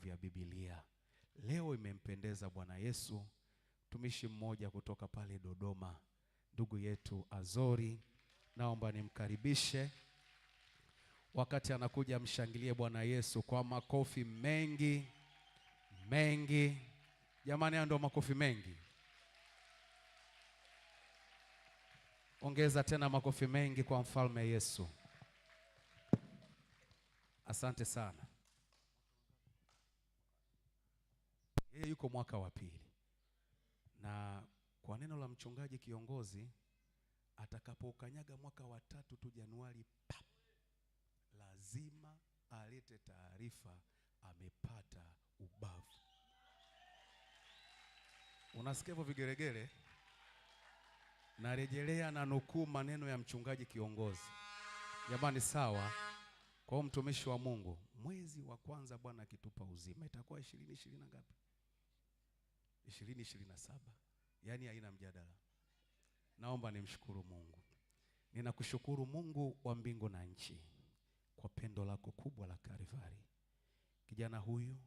vya Biblia. Leo imempendeza Bwana Yesu, mtumishi mmoja kutoka pale Dodoma, ndugu yetu Azori, naomba nimkaribishe. Wakati anakuja mshangilie Bwana Yesu kwa makofi mengi mengi. Jamani, ndio makofi mengi. Ongeza tena makofi mengi kwa mfalme Yesu. Asante sana. Yeye yuko mwaka wa pili. Na kwa neno la mchungaji kiongozi, atakapokanyaga mwaka wa 3 tu Januari, lazima alete taarifa amepata ubavu. Unasikia hivyo vigeregere? Narejelea na nukuu maneno ya mchungaji kiongozi. Jamani, sawa? Kwa mtumishi wa Mungu, mwezi wa kwanza Bwana akitupa uzima itakuwa 2020 na ngapi? 2027. Yaani haina mjadala. Naomba nimshukuru Mungu. Ninakushukuru Mungu wa mbingu na nchi kwa pendo lako kubwa la Kalvari. Kijana huyu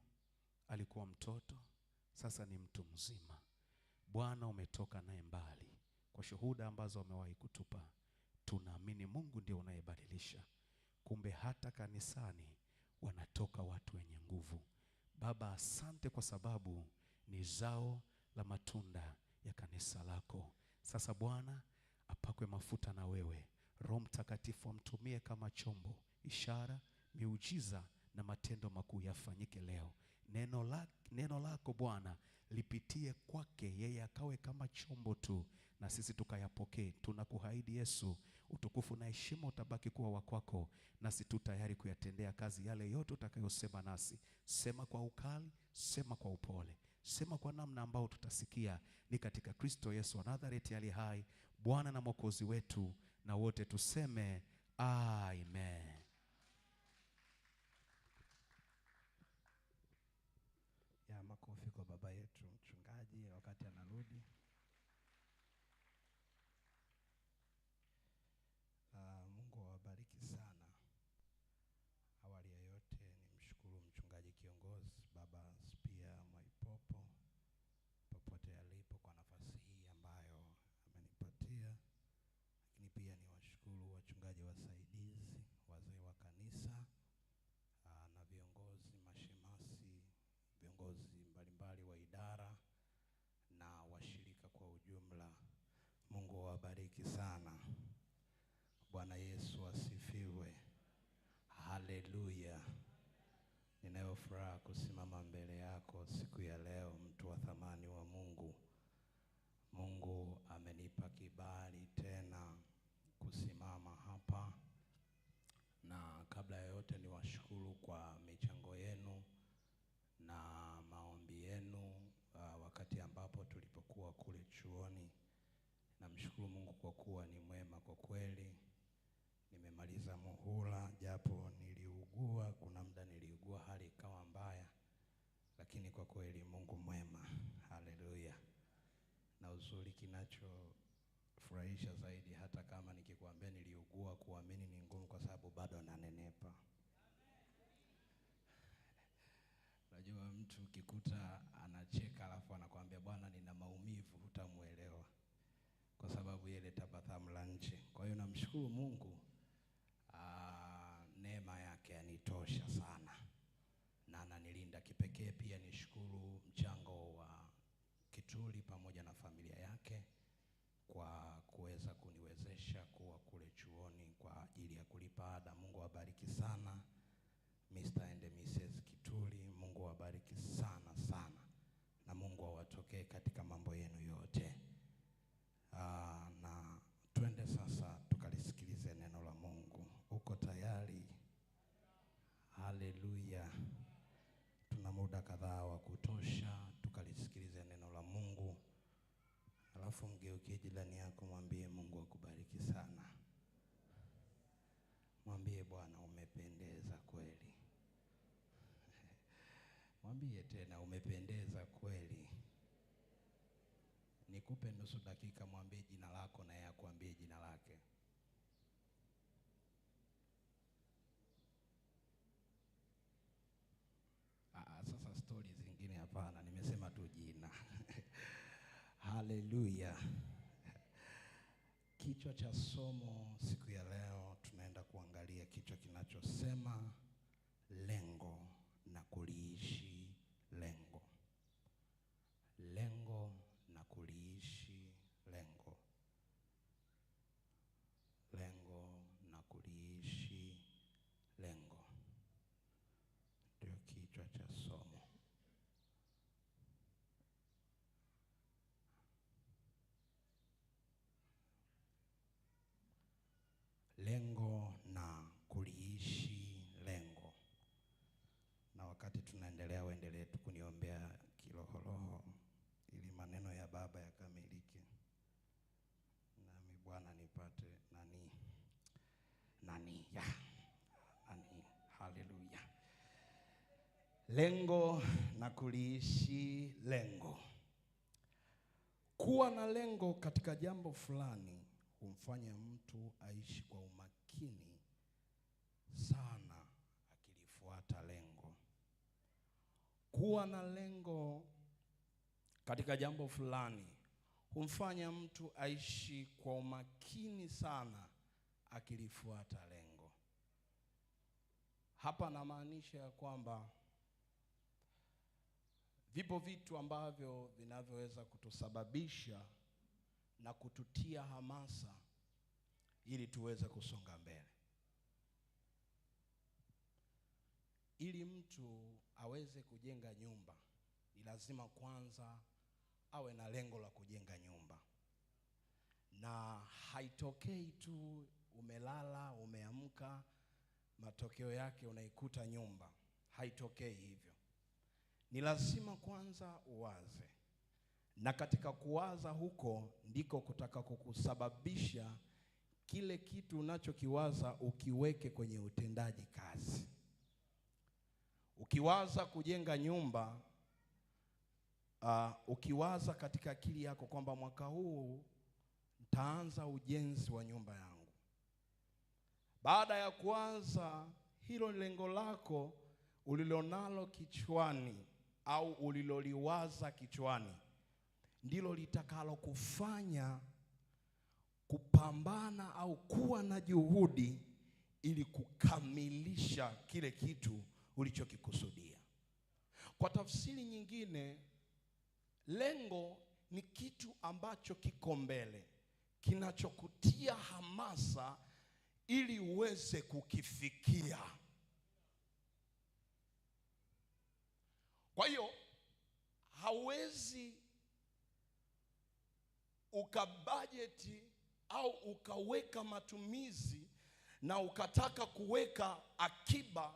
alikuwa mtoto, sasa ni mtu mzima. Bwana umetoka naye mbali. Kwa shuhuda ambazo amewahi kutupa, tunaamini Mungu ndio unayebadilisha. Kumbe hata kanisani wanatoka watu wenye nguvu. Baba, asante kwa sababu ni zao la matunda ya kanisa lako. Sasa Bwana apakwe mafuta na wewe. Roho Mtakatifu amtumie kama chombo. Ishara, miujiza na matendo makuu yafanyike leo. Neno lako Bwana lipitie kwake, yeye akawe kama chombo tu na sisi tukayapokee. Tunakuahidi Yesu, utukufu na heshima utabaki kuwa wa kwako, nasi tu tayari kuyatendea kazi yale yote utakayosema nasi. Sema kwa ukali, sema kwa upole, sema kwa namna ambao tutasikia. Ni katika Kristo Yesu wa Nazareti aliye hai, Bwana na Mwokozi wetu, na wote tuseme amen. Ya makofi kwa baba yetu mchungaji wakati anarudi. Mungu awabariki sana. Awali ya yote nimshukuru mchungaji kiongozi Baba Spia Mwaipopo popote alipo kwa nafasi hii ambayo amenipatia. Lakini pia niwashukuru wachungaji wasaidizi, wazee wa kanisa, na viongozi mashemasi, viongozi mbalimbali wa idara na washirika kwa ujumla. Mungu awabariki sana. Bwana Yesu asifiwe. Haleluya. Ninayo furaha kusimama mbele yako siku ya leo, mtu wa thamani wa Mungu. Mungu amenipa kibali tena kusimama hapa, na kabla ya yote niwashukuru kwa michango yenu na maombi yenu wakati ambapo tulipokuwa kule chuoni. Namshukuru Mungu kwa kuwa ni mwema kwa kweli. Nimemaliza muhula, japo niliugua, kuna muda niliugua hali ikawa mbaya, lakini kwa kweli Mungu mwema. Haleluya. Na uzuri kinachofurahisha zaidi, hata kama nikikwambia niliugua, kuamini ni ngumu kwa sababu bado nanenepa. Unajua mtu ukikuta anacheka alafu anakuambia Bwana nina maumivu, hutamuelewa kwa sababu ile tabasamu la nje. Kwa hiyo namshukuru Mungu, neema yake anitosha sana na ananilinda kipekee. Pia nishukuru mchango wa Kituli pamoja na familia yake kwa kuweza kuniwezesha kuwa kule chuoni kwa ajili ya kulipa ada. Mungu awabariki sana Mr. and Mrs. Kituli. Mungu awabariki sana sana, na Mungu awatokee katika mambo yenu yote. Na twende sasa tukalisikilize neno la Mungu. Uko tayari? Haleluya. Tuna muda kadhaa wa kutosha tukalisikilize neno la Mungu. Alafu mgeukie jirani yako, mwambie Mungu akubariki sana. Mwambie Bwana umependeza kweli. Mwambie tena umependeza kweli. Nikupe nusu dakika, mwambie jina lako na yeye akwambie jina lake. Sasa Haleluya. Kichwa cha somo siku ya leo tunaenda kuangalia kichwa kinachosema lengo na kuliishi lengo. Lengo na kuliishi lengo. Lengo na kuliishi lengo. Ndio kichwa cha somo. Lengo na kuliishi lengo. Na wakati tunaendelea, uendelee tu kuniombea kiroho ili maneno ya Baba yakamilike. Nami Bwana nipate haleluya. Lengo na kuliishi lengo. Kuwa na lengo katika jambo fulani humfanya mtu aishi kwa umakini sana akilifuata lengo. Kuwa na lengo katika jambo fulani humfanya mtu aishi kwa umakini sana akilifuata lengo. Hapa namaanisha ya kwamba vipo vitu ambavyo vinavyoweza kutusababisha na kututia hamasa ili tuweze kusonga mbele. Ili mtu aweze kujenga nyumba, ni lazima kwanza awe na lengo la kujenga nyumba. Na haitokei tu umelala, umeamka, matokeo yake unaikuta nyumba. Haitokei hivyo. Ni lazima kwanza uwaze. Na katika kuwaza huko ndiko kutaka kukusababisha kile kitu unachokiwaza ukiweke kwenye utendaji kazi. Ukiwaza kujenga nyumba, ukiwaza katika akili yako kwamba mwaka huu nitaanza ujenzi wa nyumba yangu. Baada ya kuanza hilo lengo lako ulilonalo kichwani au uliloliwaza kichwani, ndilo litakalo kufanya kupambana au kuwa na juhudi ili kukamilisha kile kitu ulichokikusudia. Kwa tafsiri nyingine, lengo ni kitu ambacho kiko mbele, kinachokutia hamasa ili uweze kukifikia. Kwa hiyo hauwezi ukabajeti au ukaweka matumizi na ukataka kuweka akiba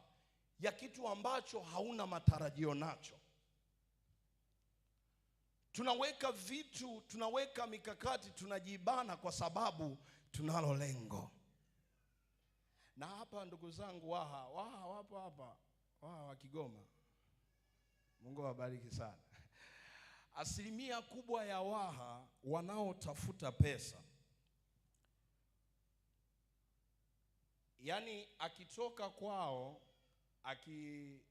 ya kitu ambacho hauna matarajio nacho. Tunaweka vitu, tunaweka mikakati, tunajibana kwa sababu tunalo lengo. Na hapa ndugu zangu Waha wapo hapa, Waha wa Kigoma. Mungu awabariki sana. Asilimia kubwa ya Waha wanaotafuta pesa, yaani akitoka kwao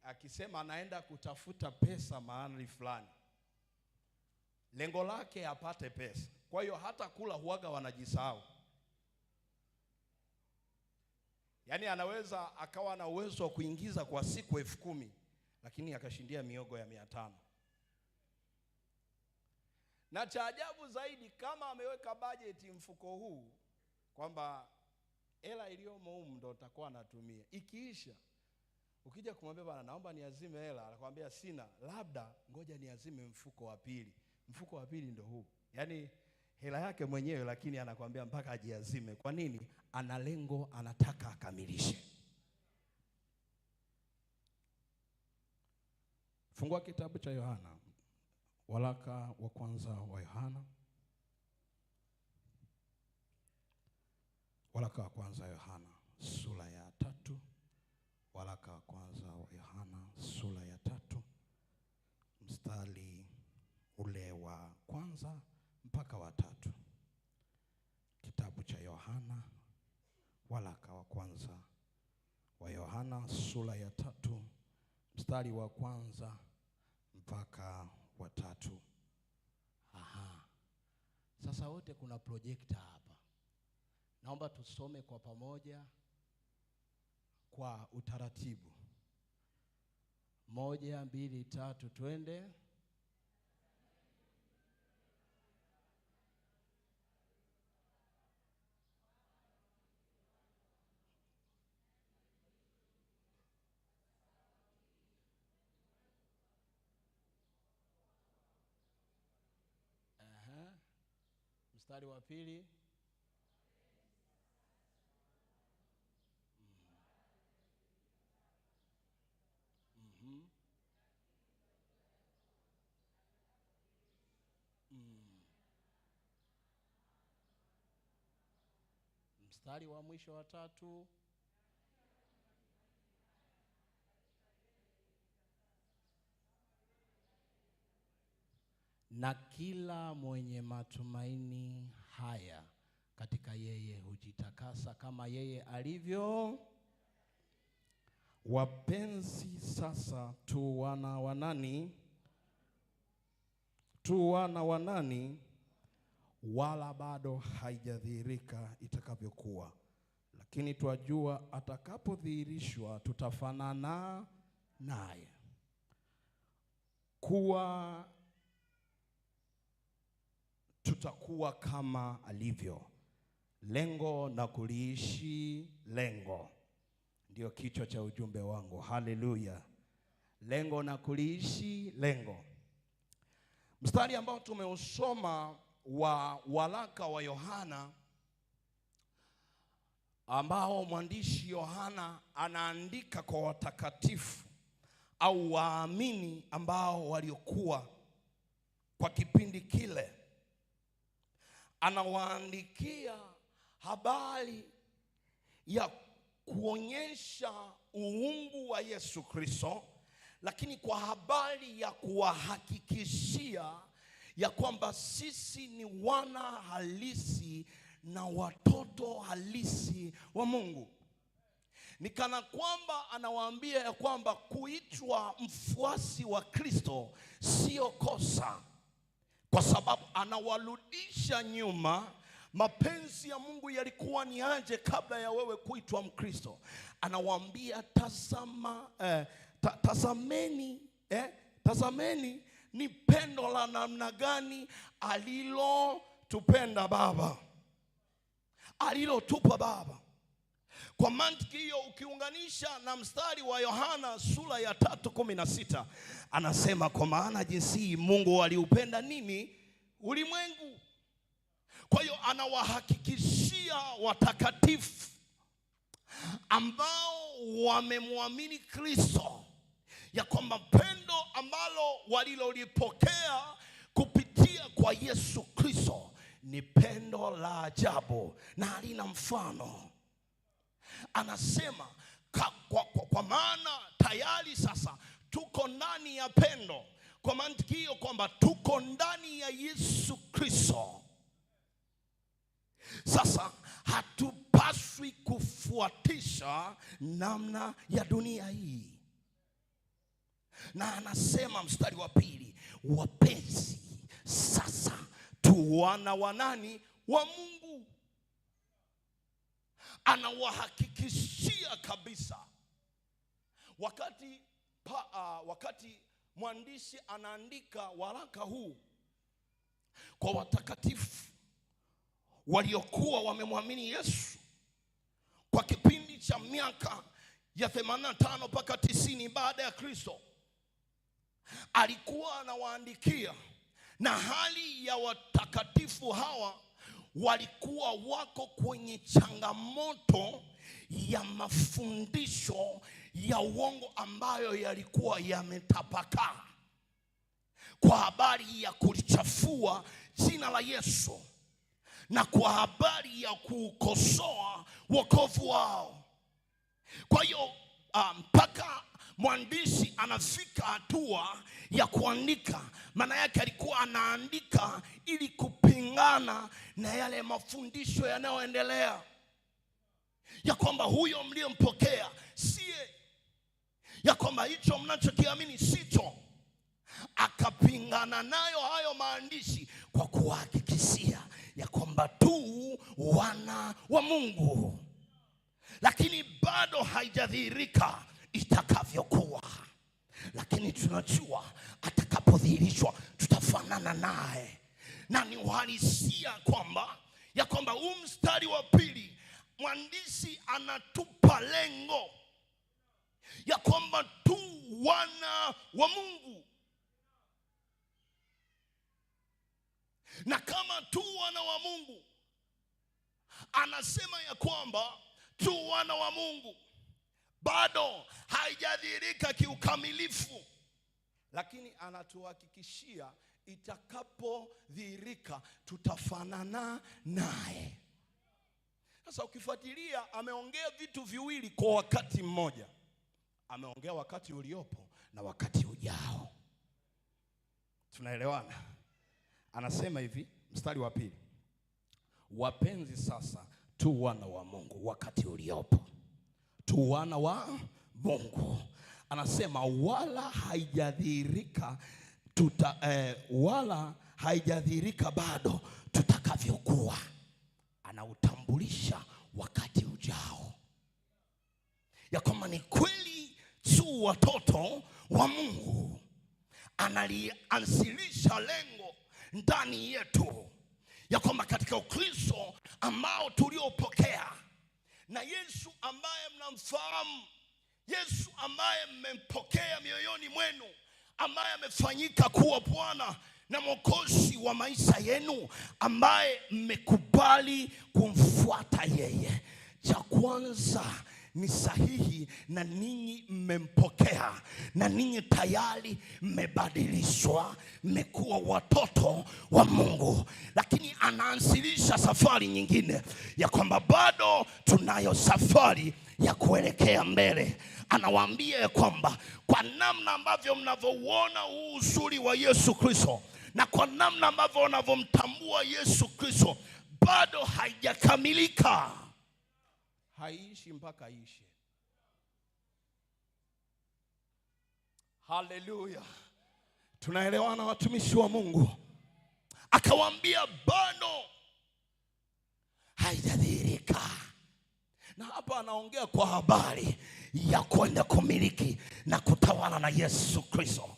akisema anaenda kutafuta pesa mahali fulani, lengo lake apate pesa. Kwa hiyo hata kula huaga wanajisahau. Yaani anaweza akawa na uwezo wa kuingiza kwa siku 10,000 lakini akashindia miogo ya 500. Na cha ajabu zaidi, kama ameweka bajeti mfuko huu kwamba hela iliyomo humu ndo utakuwa anatumia, ikiisha ukija kumwambia bwana naomba niazime hela, anakuambia sina, labda ngoja niazime mfuko wa pili. Mfuko wa pili ndo huu. Yaani hela yake mwenyewe, lakini anakuambia mpaka ajiazime. Kwa nini? Ana lengo, anataka akamilishe. Fungua kitabu cha Yohana, waraka wa kwanza wa Yohana. Waraka wa kwanza wa Yohana sura ya 3. Waraka wa kwanza wa Yohana sura ya 3 mstari ule wa kwanza mpaka wa 3. Kitabu cha Yohana, waraka wa kwanza wa Yohana sura ya 3 mstari wa kwanza mpaka wa 3. Sasa wote kuna projekta hapa. Naomba tusome kwa pamoja kwa utaratibu. 1, 2, 3 twende. Mstari wa pili. Mstari wa mwisho wa 3. Na kila mwenye matumaini haya katika yeye hujitakasa kama yeye alivyo. Wapenzi, sasa tu wana wa nani? Tu wana wa nani? Wala bado haijadhihirika itakavyokuwa, lakini twajua atakapodhihirishwa tutafanana naye, kuwa tutakuwa kama alivyo. Lengo na kuliishi lengo ndio kichwa cha ujumbe wangu. Haleluya. Lengo na kuliishi lengo. Mstari ambao tumeusoma wa waraka wa Yohana, ambao mwandishi Yohana anaandika kwa watakatifu au waamini ambao waliokuwa kwa kipindi kile, anawaandikia habari ya kuonyesha uungu wa Yesu Kristo, lakini kwa habari ya kuwahakikishia ya kwamba sisi ni wana halisi na watoto halisi wa Mungu. Ni kana kwamba anawaambia ya kwamba kuitwa mfuasi wa Kristo sio kosa, kwa sababu anawarudisha nyuma. Mapenzi ya Mungu yalikuwa ni aje kabla ya wewe kuitwa Mkristo? Anawaambia tazameni ni pendo la namna gani alilotupenda Baba, alilotupa Baba. Kwa mantiki hiyo, ukiunganisha na mstari wa Yohana sura ya 3:16, anasema kwa maana jinsi Mungu aliupenda nini ulimwengu. Kwa hiyo anawahakikishia watakatifu ambao wamemwamini Kristo ya kwamba pendo ambalo walilolipokea kupitia kwa Yesu Kristo ni pendo la ajabu na halina mfano. Anasema kwa maana tayari sasa tuko ndani ya pendo. Kwa mantiki hiyo kwamba tuko ndani ya Yesu Kristo. Sasa hatupaswi kufuatisha namna ya dunia hii. Na anasema mstari wa pili, wapenzi, sasa tu wana wa nani? Wa Mungu. Anawahakikishia kabisa. Wakati mwandishi anaandika waraka huu kwa watakatifu waliokuwa wamemwamini Yesu kwa kipindi cha miaka ya 85 mpaka 90 baada ya Kristo, alikuwa anawaandikia, na hali ya watakatifu hawa walikuwa wako kwenye changamoto ya mafundisho ya uongo ambayo yalikuwa yametapakaa kwa habari ya kulichafua jina la Yesu na kwa habari ya kukosoa wokovu wao. Kwa hiyo mpaka mwandishi anafika hatua ya kuandika, maana yake alikuwa anaandika ili kupingana na yale mafundisho yanayoendelea ya kwamba huyo mliyempokea siye, ya kwamba hicho mnachokiamini sicho. Akapingana nayo hayo maandishi kwa kuhakikishia ya kwamba tu wana wa Mungu, lakini bado haijadhihirika itakavyokuwa. Lakini tunajua atakapodhihirishwa tutafanana naye, na ni uhalisia ya kwamba huu mstari wa pili mwandishi anatupa lengo ya kwamba tu wana wa Mungu. Na kama tu wana wa Mungu, anasema ya kwamba tu wana wa Mungu bado haijadhihirika kiukamilifu, lakini anatuhakikishia itakapodhihirika tutafanana naye. Sasa ukifuatilia, ameongea vitu viwili kwa wakati mmoja. Ameongea wakati uliopo na wakati ujao. Tunaelewana? Anasema hivi, mstari wa pili: wapenzi, sasa tu wana wa Mungu wakati uliopo. Tu wana wa Mungu. Anasema wala haijadhihirika bado tutakavyokuwa. Anautambulisha wakati ujao, ya kwamba ni kweli tu watoto wa Mungu. Analianzilisha lengo ndani yetu ya kwamba katika Ukristo ambao tuliopokea, na Yesu ambaye mnamfahamu, Yesu ambaye mmempokea mioyoni mwenu, ambaye amefanyika kuwa Bwana na Mwokozi wa maisha yenu, ambaye mmekubali kumfuata yeye. Cha kwanza ni sahihi, na ninyi mmempokea, na ninyi tayari mmebadilishwa, mmekuwa watoto wa Mungu. Lakini anaanzilisha safari nyingine ya kwamba bado tunayo safari ya kuelekea mbele. Anawaambia ya kwamba kwa namna ambavyo mnavyoona huu uzuri wa Yesu Kristo, na kwa namna ambavyo wanavyomtambua Yesu Kristo, bado haijakamilika. Haiishi mpaka iishe. Haleluya. Tunaelewana watumishi wa Mungu? Akawaambia bado haijadhihirika. Na hapa anaongea kwa habari ya kwenda kumiliki na kutawala na Yesu Kristo.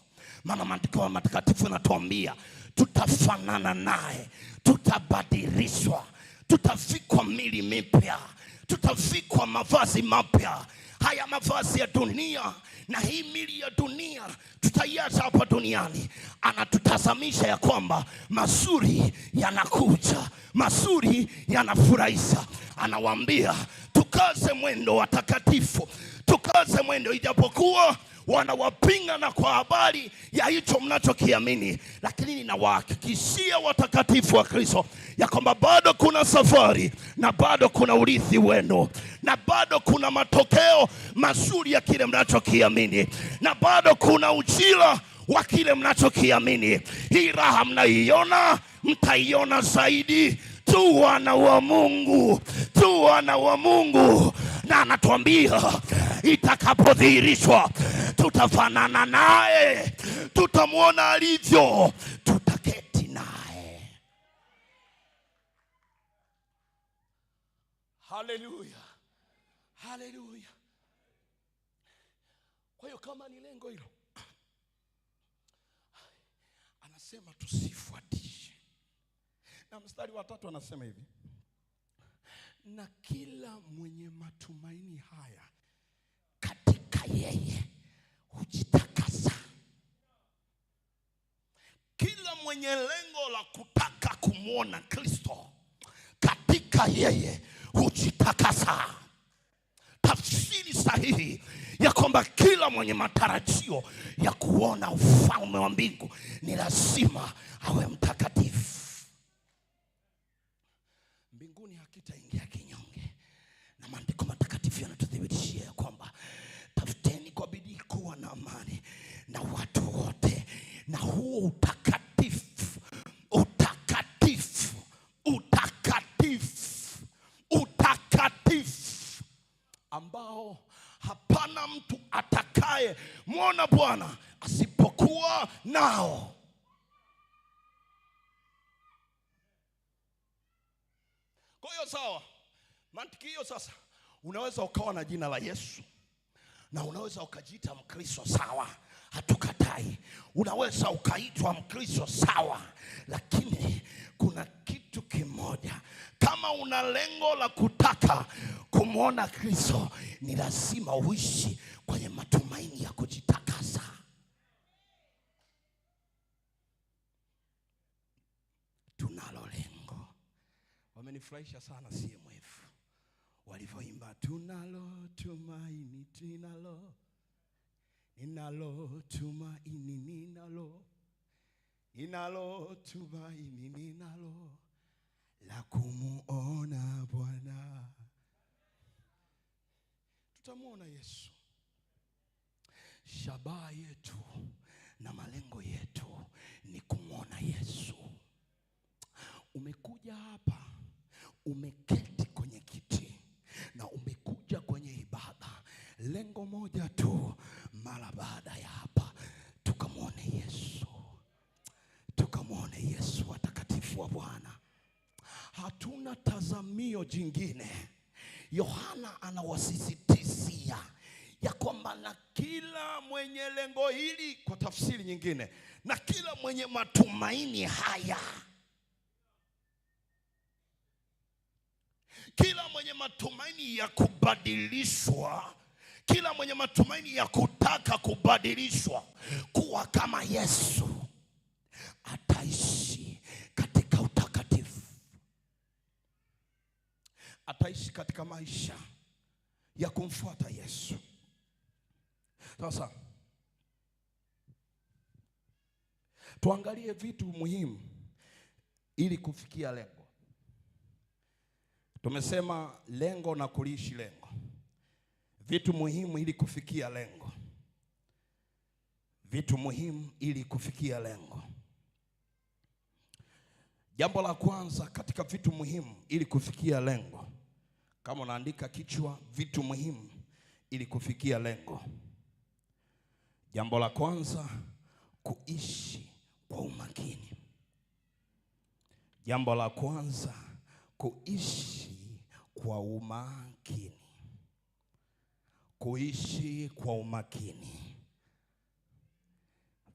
Maana maandiko matakatifu yanatuambia tutafanana naye, tutabadilishwa, tutavikwa mili mipya, tutavikwa mavazi mapya. Haya mavazi ya dunia na hii mili ya dunia tutaiacha hapa duniani. Anatutazamisha ya kwamba mazuri yanakuja, mazuri yanafurahisha. Anawaambia tukaze mwendo watakatifu, tukaze mwendo, ijapokuwa wanawapinga na kwa habari ya hicho mnachokiamini, lakini ninawahakikishia watakatifu wa Kristo ya kwamba bado kuna safari, na bado kuna urithi wenu, na bado kuna matokeo mazuri ya kile mnachokiamini, na bado kuna ujira wa kile mnachokiamini. Hii raha mnaiona, mtaiona zaidi. Tu wana wa Mungu, tu wana wa Mungu. Na anatuambia itakapodhihirishwa tutafanana naye, tutamwona alivyo, tutaketi naye. Haleluya, haleluya. Kwa hiyo kama ni lengo hilo, anasema tusifuatishe. Na mstari wa 3 anasema hivi: na kila mwenye matumaini haya katika yeye hujitakasa. Kila mwenye lengo la kutaka kumwona Kristo katika yeye hujitakasa. Tafsiri sahihi ya kwamba kila mwenye matarajio ya kuona ufalme wa mbingu ni lazima awe mtakatifu. Mbinguni hakitaingia kinyonge, na maandiko matakatifu yanatuthibitishia ya kwamba tafuteni kwa bidii kuwa na amani na watu wote, na huo utakatifu, utakatifu, utakatifu, utakatifu ambao hapana mtu atakaye muona Bwana asipokuwa nao. hiyo sawa. Mantiki hiyo sasa, unaweza ukawa na jina la Yesu na unaweza ukajiita Mkristo, sawa, hatukatai. Unaweza ukaitwa Mkristo, sawa, lakini kuna kitu kimoja. Kama una lengo la kutaka kumwona Kristo, ni lazima uishi kwenye matumaini ya kujitakasa. Tunalo lengo. Wamenifurahisha sana CMF walivyoimba tunalo tumaini, ninalo tumaini, ninalo tumaini, ninalo la kumuona Bwana. Tutamuona Yesu. Shabaha yetu na malengo yetu ni kumuona Yesu. Umekuja hapa, umeketi kwenye kiti na umekuja kwenye ibada, lengo moja tu, mara baada ya hapa tukamwone Yesu. Tukamwone Yesu, watakatifu wa Bwana. Hatuna tazamio jingine. Yohana anawasisitizia ya kwamba na kila mwenye lengo hili, kwa tafsiri nyingine, na kila mwenye matumaini haya, kila mwenye matumaini ya kubadilishwa, kila mwenye matumaini ya kutaka kubadilishwa kuwa kama Yesu, ataishi katika utakatifu. Ataishi katika maisha ya kumfuata Yesu. Sasa tuangalie vitu muhimu ili kufikia lengo. Tumesema lengo na kuliishi lengo. Vitu muhimu ili kufikia lengo. Vitu muhimu ili kufikia lengo. Jambo la kwanza katika vitu muhimu ili kufikia lengo, kama unaandika kichwa, vitu muhimu ili kufikia lengo. Jambo la kwanza, kuishi kwa umakini. Jambo la kwanza, kuishi kwa umakini. Kuishi kwa umakini.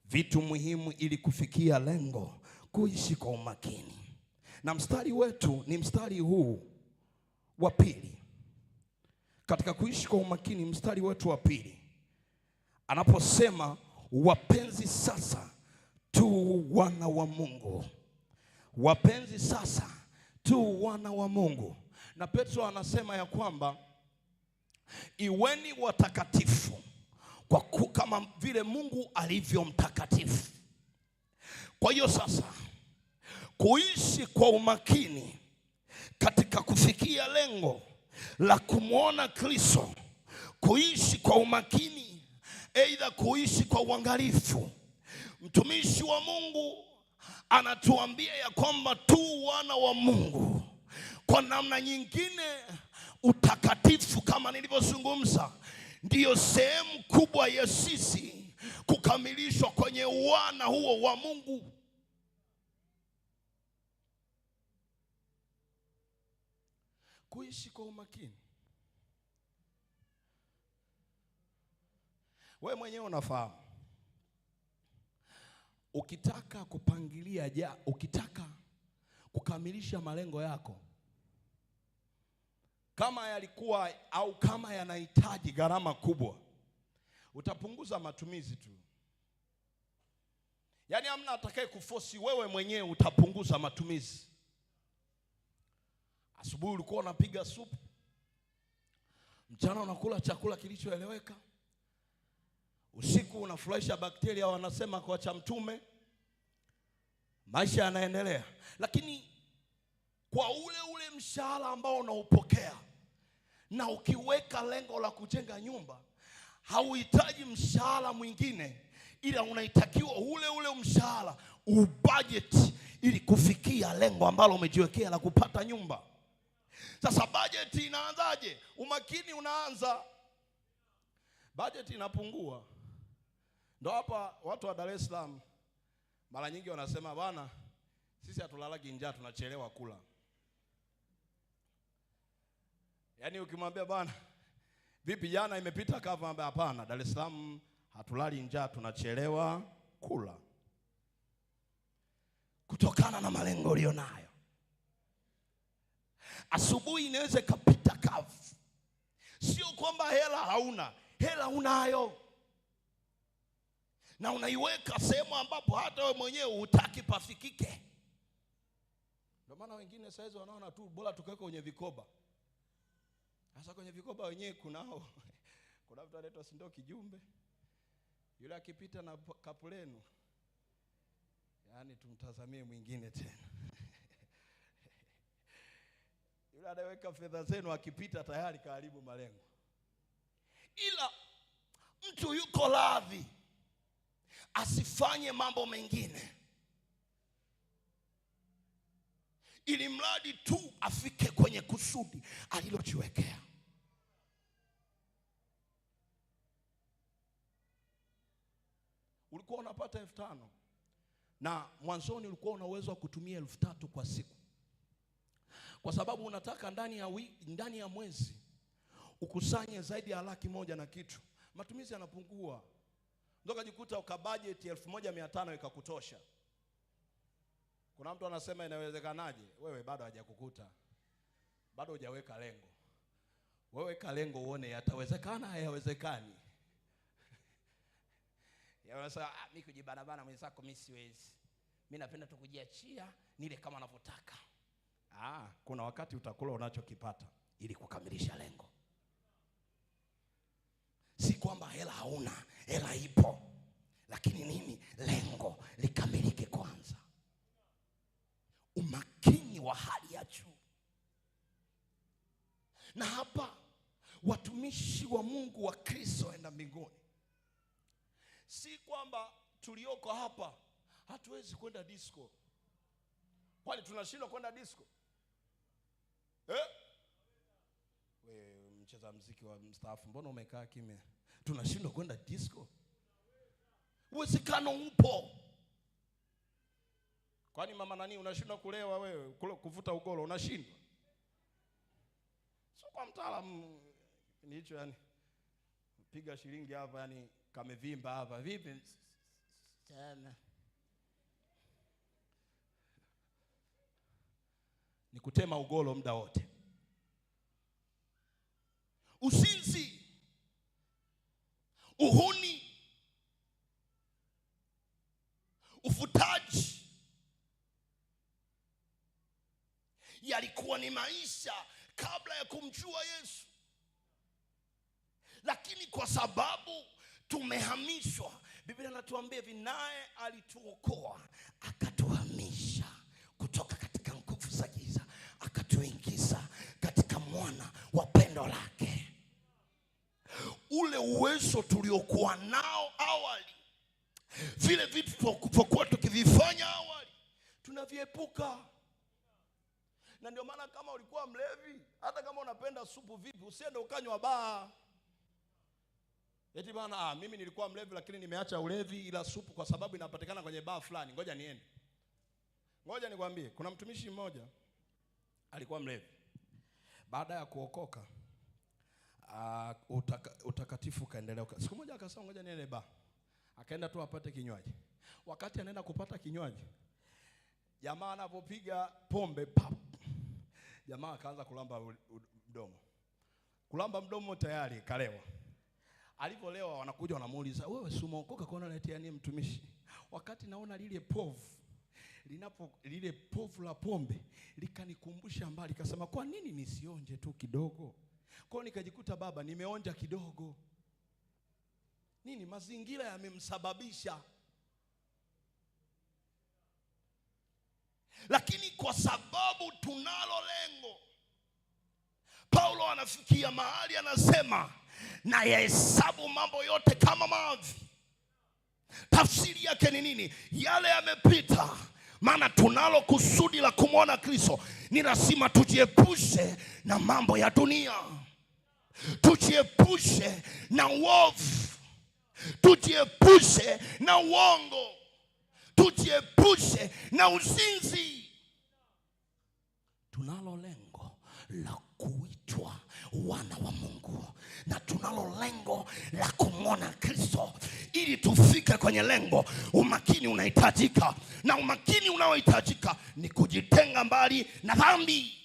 Vitu muhimu ili kufikia lengo, kuishi kwa umakini. Na mstari wetu ni mstari huu wa pili. Katika kuishi kwa umakini, mstari wetu wa pili, anaposema wapenzi sasa tu wana wa Mungu. Wapenzi sasa tu wana wa Mungu. Na Petro anasema ya kwamba iweni watakatifu kama vile Mungu alivyo mtakatifu. Kwa hiyo sasa, kuishi kwa umakini katika kufikia lengo la kumwona Kristo, kuishi kwa umakini, aidha kuishi kwa uangalifu. Mtumishi wa Mungu anatuambia ya kwamba tu wana wa Mungu. Kwa namna nyingine, utakatifu kama nilivyozungumza ndiyo sehemu kubwa ya sisi kukamilishwa kwenye wana huo wa Mungu. Kuishi kwa umakini. Wewe mwenyewe unafahamu, ukitaka kupangilia ukitaka kukamilisha malengo yako, kama yalikuwa au kama yanahitaji gharama kubwa, utapunguza matumizi tu. Yaani hamna atakaye kuforce, wewe mwenyewe utapunguza matumizi. Asubuhi ulikuwa unapiga supu, mchana unakula chakula kilichoeleweka, usiku unafurahisha bakteria wanasema kwa cha mtume, maisha yanaendelea. Lakini kwa ule mshahara ambao unaupokea, na ukiweka lengo la kujenga nyumba, hauhitaji mshahara mwingine, ila unaitakiwa ule mshahara ubudget ili kufikia lengo ambalo umejiwekea la kupata nyumba. Sasa budget inaanzaje? Umakini unaanza, budget inapungua. Ndio hapa watu wa Dar es Salaam mara nyingi wanasema, bwana, sisi hatulalagi njaa, tunachelewa kula. Yaani ukimwambia bwana, vipi jana imepita kava, ambaye hapana, Dar es Salaam hatulali njaa, tunachelewa kula. Kutokana na malengo ulionayo. Asubuhi inaweza kapita kavu. Sio kwamba hela hauna, hela unayo. Na unaiweka sehemu ambapo hata wewe mwenyewe hutaki pafikike. Ndio maana wengine saizi wanaona tu bora tukaweka kwenye vikoba. Sasa kwenye vikoba wenyewe kunao kuna mtu anaitwa Sindo Kijumbe. Yule akipita na kapu lenu, yaani tumtazamie mwingine tena. Yule anaweka fedha zenu akipita tayari karibu malengo. Ila mtu yuko radhi asifanye mambo mengine, ili mradi tu afike kwenye kusudi alilojiwekea. Ulikuwa unapata 5,000 na mwanzoni ulikuwa una uwezo wa kutumia 3,000 kwa siku, kwa sababu unataka ndani ya mwezi ukusanye zaidi ya 100,000 na kitu. Matumizi yanapungua. Ndio kujikuta ukabudget 1,500 ikakutosha. Kuna mtu anasema inawezekanaje? Wewe bado hajakukuta. Bado hujaweka lengo. Wewe weka lengo uone yatawezekana hayawezekani. Yanasema mimi kujibana mwenzako mimi siwezi. Mimi napenda tu kujiachia nile kama ninavyotaka. Kuna wakati utakula unachokipata ili kukamilisha lengo. Si kwamba hela hauna, hela ipo. Lakini nini? Lengo likamilike kwanza. Umakini wa hali ya juu. Na hapa watumishi wa Mungu wa Kristo enda mbinguni, si kwamba tulioko hapa hatuwezi kwenda disco. Kwani tunashindwa kwenda disco? Wewe mcheza muziki wa mstaafu, mbona umekaa kimya? Tunashindwa kwenda disco? Uwezekano upo. Kwani mama nani unashindwa kulewa wewe, kuvuta ugoro unashindwa? Sio kwa mtaalamu ni hicho, yani piga shilingi hapa, yani kamevimba hapa vipi sana. Ni kutema ugoro muda wote. Usinzi, uhuni, ufutaji yalikuwa ni maisha kabla ya kumjua Yesu. Lakini kwa sababu tumehamishwa, Biblia inatuambia naye alituokoa akatuhamisha kutoka katika nguvu za giza akatuingiza katika mwana wa pendo lake. Ule uwezo tuliokuwa nao awali, vile vitu tulivyokuwa tukivifanya awali, tunaviepuka. Na ndio maana kama ulikuwa mlevi, hata kama unapenda supu vipi, usiende ukanywa baa. Eti bana, mimi nilikuwa mlevi lakini nimeacha ulevi ila supu kwa sababu inapatikana kwenye baa fulani, ngoja niende. Ngoja nikwambie, kuna mtumishi mmoja alikuwa mlevi. Baada ya kuokoka, utakatifu kaendelea. Siku moja akasema ngoja niende baa. Akaenda tu apate kinywaji. Wakati anaenda kupata kinywaji, jamaa anapopiga pombe pap, jamaa akaanza kulamba mdomo. Kulamba mdomo tayari kalewa. Alipolewa wanakuja wanamuuliza, wewe si umeokoka kwa nini unaletea nini mtumishi? Wakati naona lile povu la pombe likanikumbusha mbali, nikasema kwa nini nisionje tu kidogo? Kwa hiyo nikajikuta baba nimeonja kidogo. Nini? Mazingira yamemsababisha. Lakini kwa sababu tunalo lengo, Paulo anafikia mahali anasema na yahesabu mambo yote kama mavi. Tafsiri yake ni nini? Yale yamepita, maana tunalo kusudi la kumwona Kristo. Ni lazima tujiepushe na mambo ya dunia. Tujiepushe na uovu. Tujiepushe na uongo. Tujiepushe na uzinzi. Tunalo lengo la kuitwa tu wana wa Mungu na tunalo lengo la kumwona Kristo. Ili tufike kwenye lengo, umakini unahitajika, na umakini unaohitajika ni kujitenga mbali na dhambi.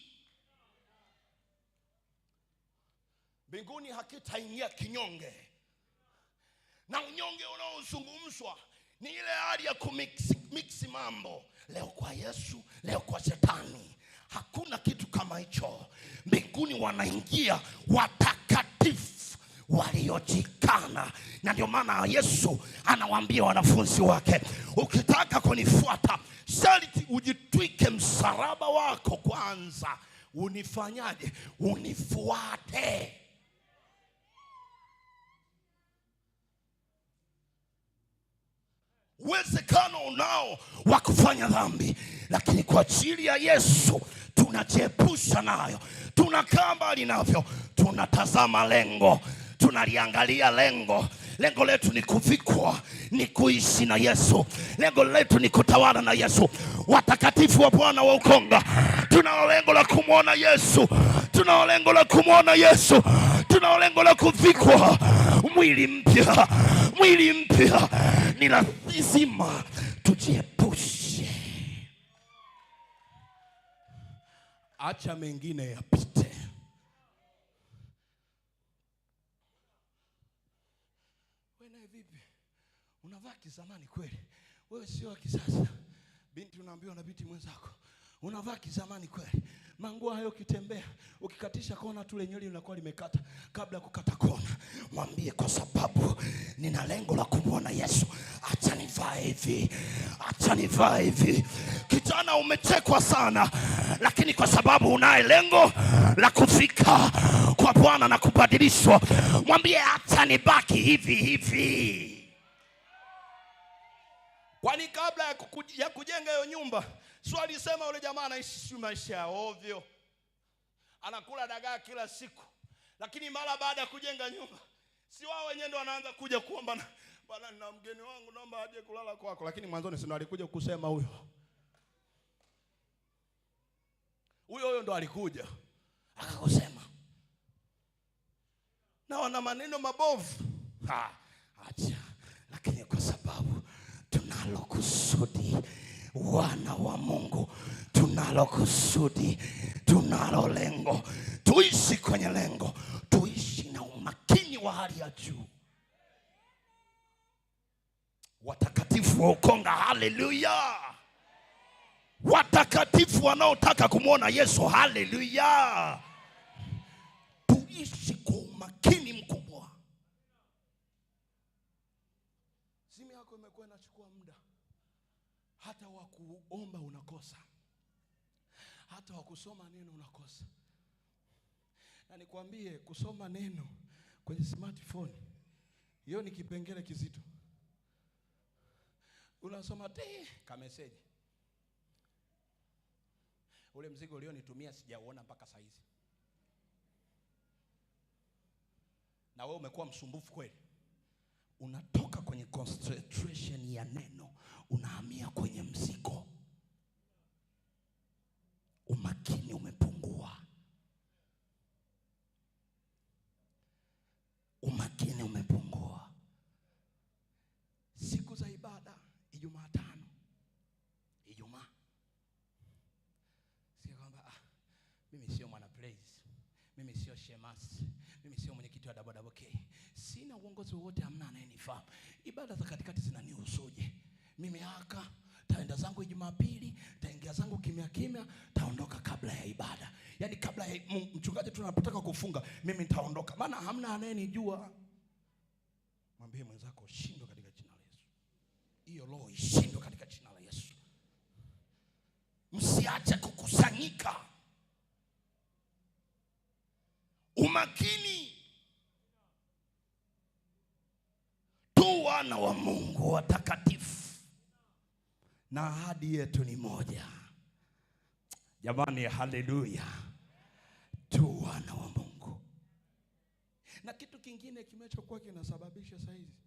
Mbinguni hakitaingia kinyonge, na unyonge unaozungumzwa ni ile hali ya kumix mambo, leo kwa Yesu, leo kwa Shetani. Hakuna kitu kama hicho. Mbinguni wanaingia watakatifu waliojikana, na ndio maana Yesu anawaambia wanafunzi wake, ukitaka kunifuata sharti ujitwike msalaba wako kwanza. Unifanyaje? Unifuate. Uwezekano unao wa kufanya dhambi, lakini kwa ajili ya Yesu tunajiepusha nayo, tunakaa mbali navyo, tunatazama lengo, tunaliangalia lengo. Lengo letu ni kuvikwa, ni kuishi na Yesu. Lengo letu ni kutawala na Yesu. Watakatifu wa Bwana wa Ukonga, tunao lengo la kumwona Yesu, tunao lengo la kumwona Yesu, tunao lengo la kuvikwa mwili mpya. Mwili mpya ni lazima tujiepushe. Acha mengine yapite. Wewe vipi? Unavaa kizamani kweli? Wewe sio wa kisasa. Binti unaambiwa na binti mwenzako, unavaa kizamani kweli? Manguo hayo ukitembea, ukikatisha kona tu lenyewe linakuwa limekata kabla ya kukata kona. Mwambie, kwa sababu nina lengo la kumwona Yesu, acha nivae hivi, acha nivae hivi. Kijana umechekwa sana, lakini kwa sababu unaye lengo la kufika kwa Bwana na kubadilishwa, mwambie acha nibaki hivi hivi. Kwani kabla ya kujenga hiyo nyumba, swali sema yule jamaa anaishi maisha ya ovyo, anakula dagaa kila siku. Lakini mara baada ya kujenga nyumba, si wao wenyewe ndio wanaanza kuja kuomba, bwana nina mgeni wangu naomba aje kulala kwako. Lakini mwanzoni si ndio alikuja kusema huyo ndo alikuja akakusema, na wana maneno mabovu. Acha. Lakini kwa sababu tunalo kusudi, wana wa Mungu, tunalo kusudi, tunalo lengo, tuishi kwenye lengo, tuishi na umakini wa hali ya juu. Watakatifu wa Ukonga, haleluya. Watakatifu wanaotaka kumwona Yesu, haleluya. Tuishi kwa umakini mkubwa. Simu yako imekuwa inachukua muda, hata wa kuomba unakosa, hata wa kusoma neno unakosa. Na nikwambie, kusoma neno kwenye smartphone, hiyo ni kipengele kizito. Unasoma ka message, ule mzigo ulionitumia sijauona mpaka saa hizi. Na wewe umekuwa msumbufu kweli. Unatoka kwenye concentration ya neno, unahamia kwenye mzigo. Umakini umepungua. Umakini umepungua. Siku za ibada, Ijumaa 5, Ijumaa, sio kwamba mimi sio mwana praise, mimi sio shemasi, mimi sio mwenyekiti wa WWK, sina uongozi wowote, hamna anayenifahamu. Ibada za katikati zinanihusuje? Mimi taenda zangu Jumapili, taingia zangu kimya kimya, taondoka kabla ya ibada. Yaani kabla ya mchungaji tunapotaka kufunga, mimi nitaondoka, maana hamna anayenijua. Mwambie mwenzako, shindwe katika jina la Yesu. Hiyo roho ishindwe katika jina la Yesu. Msiache kukusanyika. Umakini. Tu wana wa Mungu watakatifu, na ahadi yetu ni moja. Jamani, haleluya. Tu wana wa Mungu. Na kitu kingine kimechokuwa kinasababisha saizi,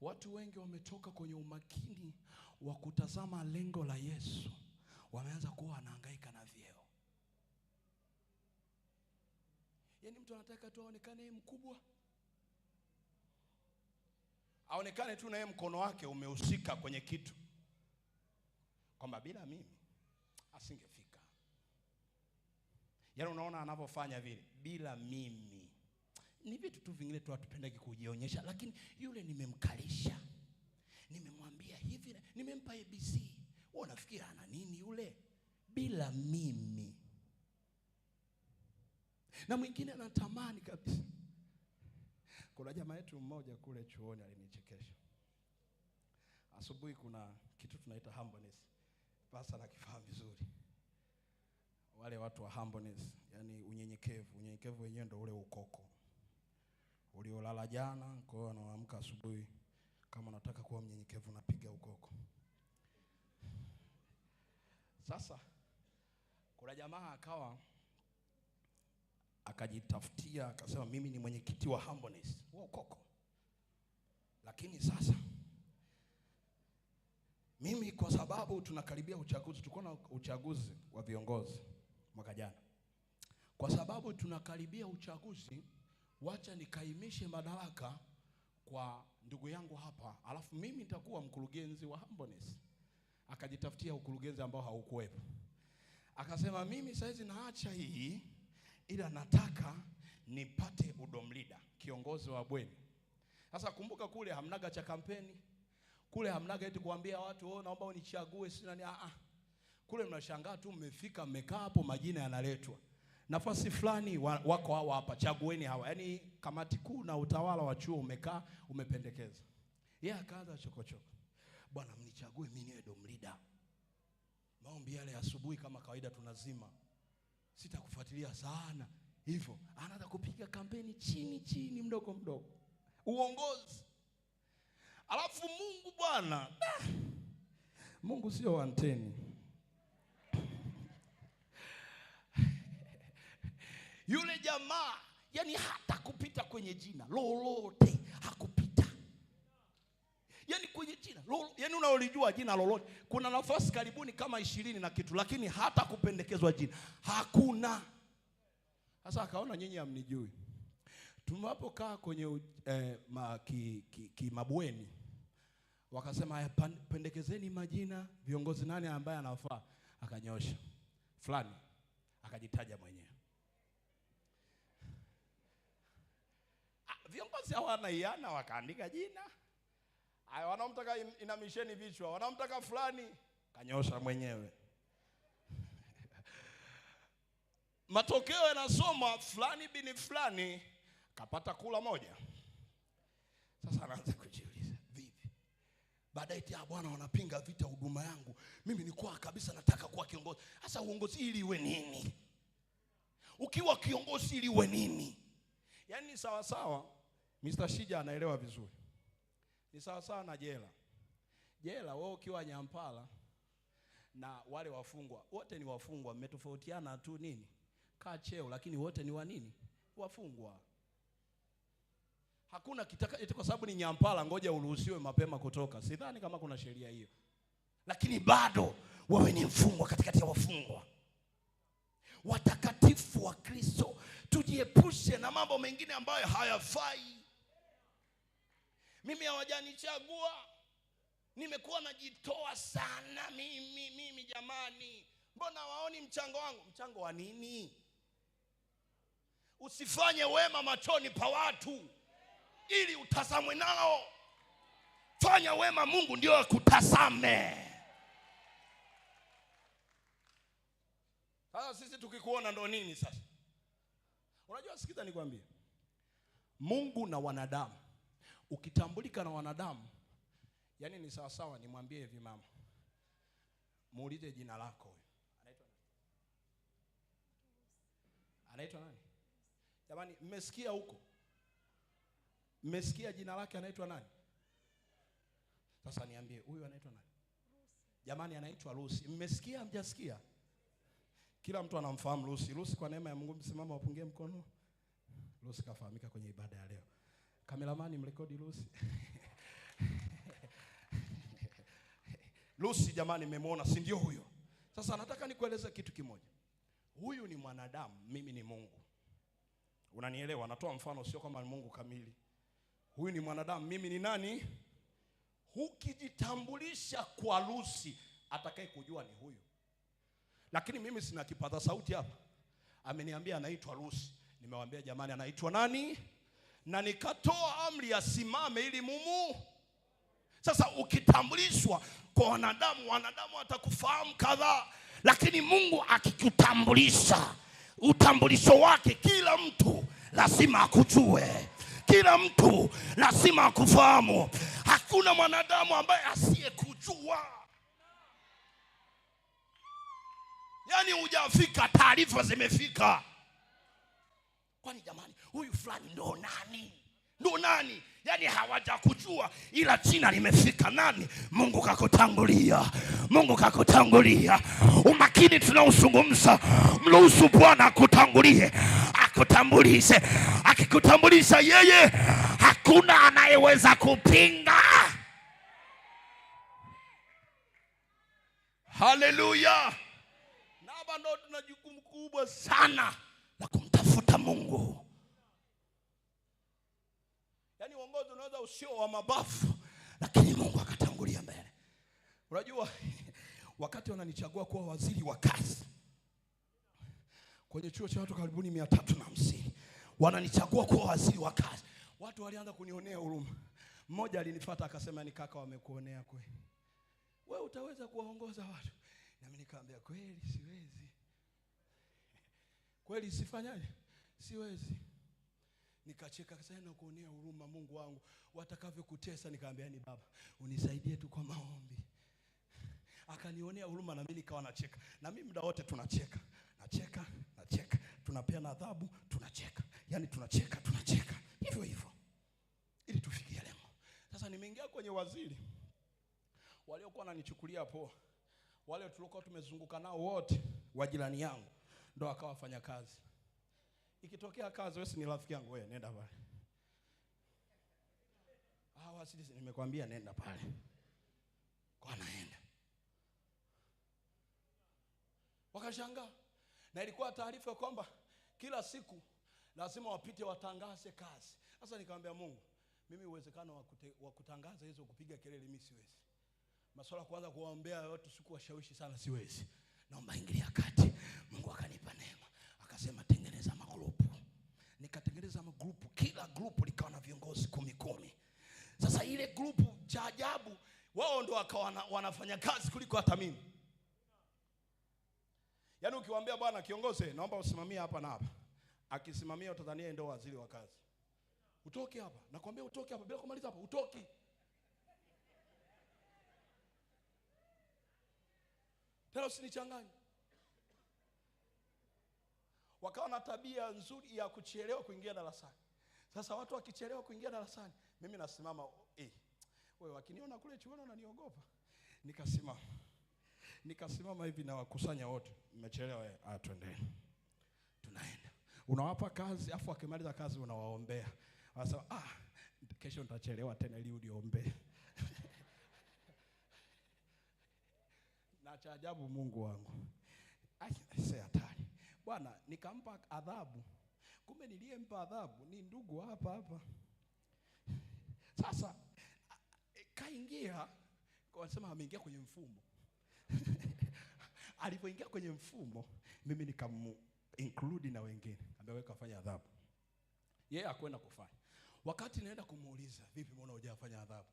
watu wengi wametoka kwenye umakini wa kutazama lengo la Yesu, wameanza kuwa wanahangaika na vyeo. Yaani mtu anataka tu aonekane yeye mkubwa, aonekane tu na yeye mkono wake umehusika kwenye kitu, kwamba bila mimi asingefika. Yaani unaona anavyofanya vile, bila mimi. Ni vitu tu vingine tu hatupendagi kujionyesha, lakini yule nimemkalisha, nimemwambia hivi, nimempa ABC. Wewe unafikiri ana nini yule? Bila mimi. Na mwingine anatamani kabisa. Kuna jamaa yetu mmoja kule chuoni alinichekesha. Asubuhi kuna kitu tunaita humbleness. Pasa nakifahamu vizuri. Wale watu wa humbleness, yani unyenyekevu. Unyenyekevu wenyewe ndio ule ukoko uliolala jana, kwa hiyo anaamka asubuhi kama unataka kuwa mnyenyekevu napiga ukoko. Sasa kuna jamaa akawa akajitafutia akasema mimi ni mwenyekiti wa humbleness, wa ukoko. Lakini sasa mimi kwa sababu tunakaribia uchaguzi, tulikuwa na uchaguzi wa viongozi mwaka jana. Kwa sababu tunakaribia uchaguzi, wacha nikaimishe madaraka kwa ndugu yangu hapa, alafu mimi nitakuwa mkurugenzi wa humbleness. Akajitafutia ukurugenzi ambao haukuwepo. Akasema mimi saizi naacha hii, ila nataka nipate udom leader, kiongozi wa bweni. Sasa kumbuka kule hamnaga cha kampeni. Kule hamnaga eti kuambia watu naomba unichague sina ni Kule mnashangaa tu mmefika mmekaa hapo majina yanaletwa. Nafasi fulani wako hawa hapa, chagueni hawa. Yaani kamati kuu na utawala wa chuo umekaa umependekeza. Yeye akaanza chokochoko. Bwana mnichague mimi niwe dom leader. Maombi yale asubuhi kama kawaida tunazima. Sitakufuatilia sana. Hivyo anaanza kupiga kampeni chini mdogo mdogo. Uongozi. Alafu Mungu bwana, Mungu sio wanteni. Yule jamaa yani hata kupita kwenye jina lolote hakupita. Yani kwenye jina yani unaolijua jina lolote, kuna nafasi karibuni kama 20 na kitu, lakini hata kupendekezwa jina hakuna. Sasa akaona nyinyi hamnijui. Tunapokaa kwenye mabweni, wakasema pendekezeni majina, viongozi nani ambaye anafaa. Akanyosha fulani, akajitaja mwenyewe. Viongozi hawana iana, wakaandika jina. Haya, wanaomtaka inamisheni vichwa, wanaomtaka fulani, kanyosha mwenyewe. Matokeo yanasoma fulani bini fulani kapata kula moja. Sasa anaanza kujiuliza, vipi? Baadaye bwana wanapinga vita huduma yangu. Mimi nilikuwa kabisa nataka kuwa kiongozi. Sasa uongozi ili iwe nini? Ukiwa kiongozi ili iwe nini? Yaani ni sawa sawa, Mr. Shija anaelewa vizuri. Ni sawa sawa na jela. Jela wewe ukiwa Nyampala na wale wafungwa, wote ni wafungwa, mmetofautiana tu nini? Kaa cheo, lakini wote ni wa nini? Wafungwa. Hakuna kitaka eti kwa sababu ni Nyampala ngoja uruhusiwe mapema kutoka. Sidhani kama kuna sheria hiyo. Lakini bado wewe ni mfungwa katikati ya wafungwa. Watakatifu wa Kristo, tujiepushe na mambo mengine ambayo hayafai. Mimi hawajanichagua. Nimekuwa najitoa sana mimi jamani. Mbona waoni mchango wangu? Mchango wa nini? Usifanye wema machoni pa watu ili utazamwe nao. Fanya wema, Mungu ndio akutazame. Sasa sisi tukikuona ndo nini sasa? Unajua, sikiza nikwambie. Mungu na wanadamu, ukitambulika na wanadamu, yani ni sawa sawa. Nimwambie hivi mama, muulize jina lako. Anaitwa nani? Jamani, mmesikia huko? Mmesikia jina lake anaitwa nani? Sasa niambie, huyu anaitwa nani? Jamani, anaitwa Lucy. Mmesikia mjasikia? Kila mtu anamfahamu Lucy. Lucy kwa neema ya Mungu, msimama wapungie mkono. Lucy kafahamika kwenye ibada ya leo. Kameramani mrekodi Lucy. Lucy jamani, mmemwona si ndio huyo? Sasa nataka nikueleze kitu kimoja. Huyu ni mwanadamu, mimi ni Mungu. Unanielewa? Natoa mfano, sio kama Mungu kamili. Huyu ni mwanadamu, mimi ni nani? Ukijitambulisha kwa Lucy, atakaye kujua ni huyu. Lakini mimi sina kipaza sauti hapa. Ameniambia anaitwa Lucy. Nimewaambia jamani anaitwa nani? Na nikatoa amri asimame ili mumu. Sasa ukitambulishwa kwa wanadamu, wanadamu watakufahamu kadhaa. Lakini Mungu akikutambulisha, utambulisho wake kila mtu lazima akujue. Kila mtu lazima akufahamu. Hakuna mwanadamu ambaye asiyekujua. Yaani hujafika, taarifa zimefika. Kwani jamani, huyu fulani ndo nani? Ndo nani? Yaani hawajakujua ila jina limefika. Nani? Mungu kakutangulia. Mungu kakutangulia. Umakini tunaozungumza, mruhusu Bwana akutangulie, akutambulishe. Akikutambulisha yeye, hakuna anayeweza kupinga. Haleluya. Na hapa ndo tuna jukumu kubwa sana la kumtafuta Mungu. Yaani uongozi unaweza usio wa mabafu, lakini Mungu akatangulia mbele. Unajua wakati wananichagua kuwa waziri wa kazi kwenye chuo cha watu karibuni 350, wananichagua kuwa waziri wa kazi, watu walianza kunionea huruma. Mmoja alinifuata akasema, ni kaka, wamekuonea kweli, wewe utaweza kuwaongoza watu? Na mimi nikamwambia kweli siwezi. Kweli sifanyaje? Siwezi. Nikacheka akasema, na kuonea huruma Mungu wangu, watakavyokutesa. Nikamwambia ni baba, unisaidie tu kwa maombi. Akanionea huruma na mimi nikawa nacheka. Na mimi muda wote tunacheka. Nacheka. Tunapeana adhabu, tunacheka. Yaani tunacheka. Hivyo hivyo. Ili tufikie lengo. Sasa nimeingia kwenye waziri. Waliokuwa wananichukulia poa, wale tulikuwa tumezunguka nao wote, wa jirani yangu, ndo akawafanya kazi. Ikitokea kazi, wewe ni rafiki yangu, wewe nenda pale. Wasili nimekwambia nenda pale. Kwa naenda. Wakashangaa. Na ilikuwa taarifa kwamba kila siku lazima wapite watangaze kazi. Sasa nikamwambia Mungu, mimi uwezekano wa kutangaza hizo kupiga kelele mimi siwezi. Masuala kwanza kuwaombea watu siku washawishi sana siwezi. Naomba ingilia kati. Mungu akanipa neema. Akasema tengeneza magrupu. Nikatengeneza magrupu. Kila grupu likawa na viongozi 10. Sasa ile grupu cha ajabu, wao ndo wakawa wanafanya kazi kuliko hata mimi. Yaani ukiwaambia bwana kiongozi, naomba usimamie hapa na hapa, akisimamia utadhania ndio waziri wa kazi. Utoke hapa. Nakwambia utoke hapa bila kumaliza hapa, utoki. Tena usinichanganye. Wakawa na tabia nzuri ya kuchelewa kuingia darasani. Sasa watu wakichelewa kuingia darasani, mimi nasimama, wewe wakiniona kule chuoni wananiogopa. Nikasimama hivi na wakusanya wote. Mmechelewa, twendeni. Tunaenda. Unawapa kazi, afu wakimaliza kazi unawaombea. Wanasema, kesho nitachelewa tena ili uniombee. Na cha ajabu Mungu wangu. Sasa hatari. Bwana, nikampa adhabu. Kumbe niliyempa adhabu ni ndugu hapa. Sasa kaingia, wanasema ameingia kwenye mfumo. Alipoingia kwenye mfumo, mimi include na wengine. Ameweka kufanya adhabu. Yeye hakwenda kufanya. Wakati naenda kumuuliza, vipi mbona hujafanya adhabu?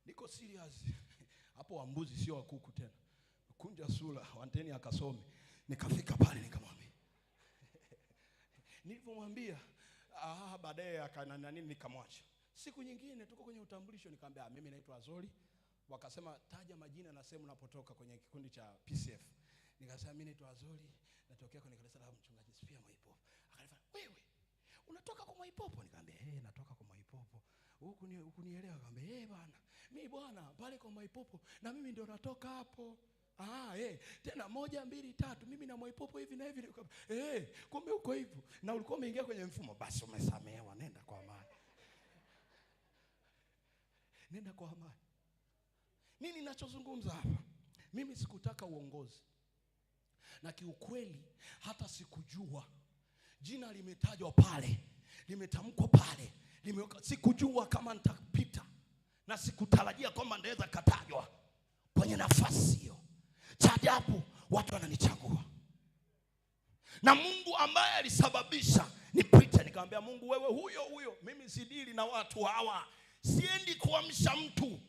Niko serious. Hapo wambuzi sio wa kuku tena. Kunja sura, wanteni akasome. Nikafika pale nikamwambia. Nilipomwambia, baadaye akana nini nikamwacha. Siku nyingine tuko kwenye utambulisho, nikamwambia mimi naitwa Azori. Wakasema taja majina na sehemu unapotoka kwenye kikundi cha PCF. Nikasema mimi naitwa Azori, natokea kwenye kanisa la mchungaji Sifia Mwaipopo. Akaniambia, wewe unatoka kwa Mwaipopo? Nikamwambia natoka kwa Mwaipopo. Huku nielewa. Nikamwambia bwana, mimi bwana pale kwa Mwaipopo na mimi ndio natoka hapo. Tena 1 2 3 mimi na Mwaipopo hivi na hivi. Kumbe uko hivyo na ulikuwa umeingia kwenye mfumo. Basi umesamehewa, nenda kwa amani. Nenda kwa amani. Nini ninachozungumza hapa? Mimi sikutaka uongozi. Na kiukweli hata sikujua jina limetajwa pale. limetamkwa pale, sikujua kama nitapita na sikutarajia kwamba ndaweza katajwa kwenye nafasi hiyo. Cha ajabu watu wananichagua. Na Mungu ambaye alisababisha nipite, nikamwambia Mungu, wewe huyo, mimi sidili na watu hawa. Siendi kuamsha mtu.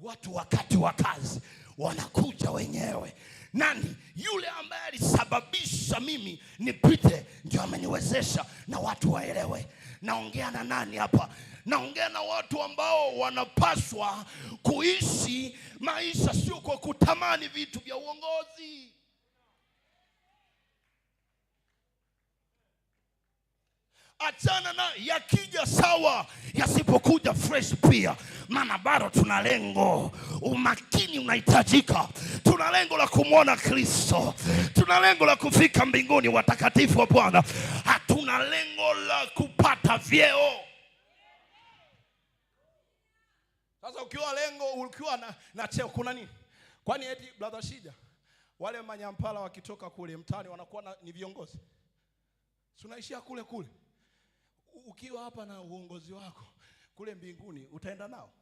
Watu wakati wa kazi wanakuja wenyewe. Nani? Yule ambaye alisababisha mimi nipite ndio ameniwezesha na watu waelewe. Naongea na nani hapa? Naongea na watu ambao wanapaswa kuishi maisha sio kwa kutamani vitu vya uongozi. Achana na yakija sawa, yasipokuja fresh pia. Maana bado tuna lengo. Umakini unahitajika. Tuna lengo la kumwona Kristo. Tuna lengo la kufika mbinguni watakatifu wa Bwana. Hatuna lengo la kupata vyeo. Sasa ukiwa na cheo kuna nini? Kwani eti brother Shija, wale manyampala wakitoka kule mtaani wanakuwa ni viongozi? Si unaishia kule kule. Ukiwa hapa na uongozi wako kule mbinguni utaenda nao?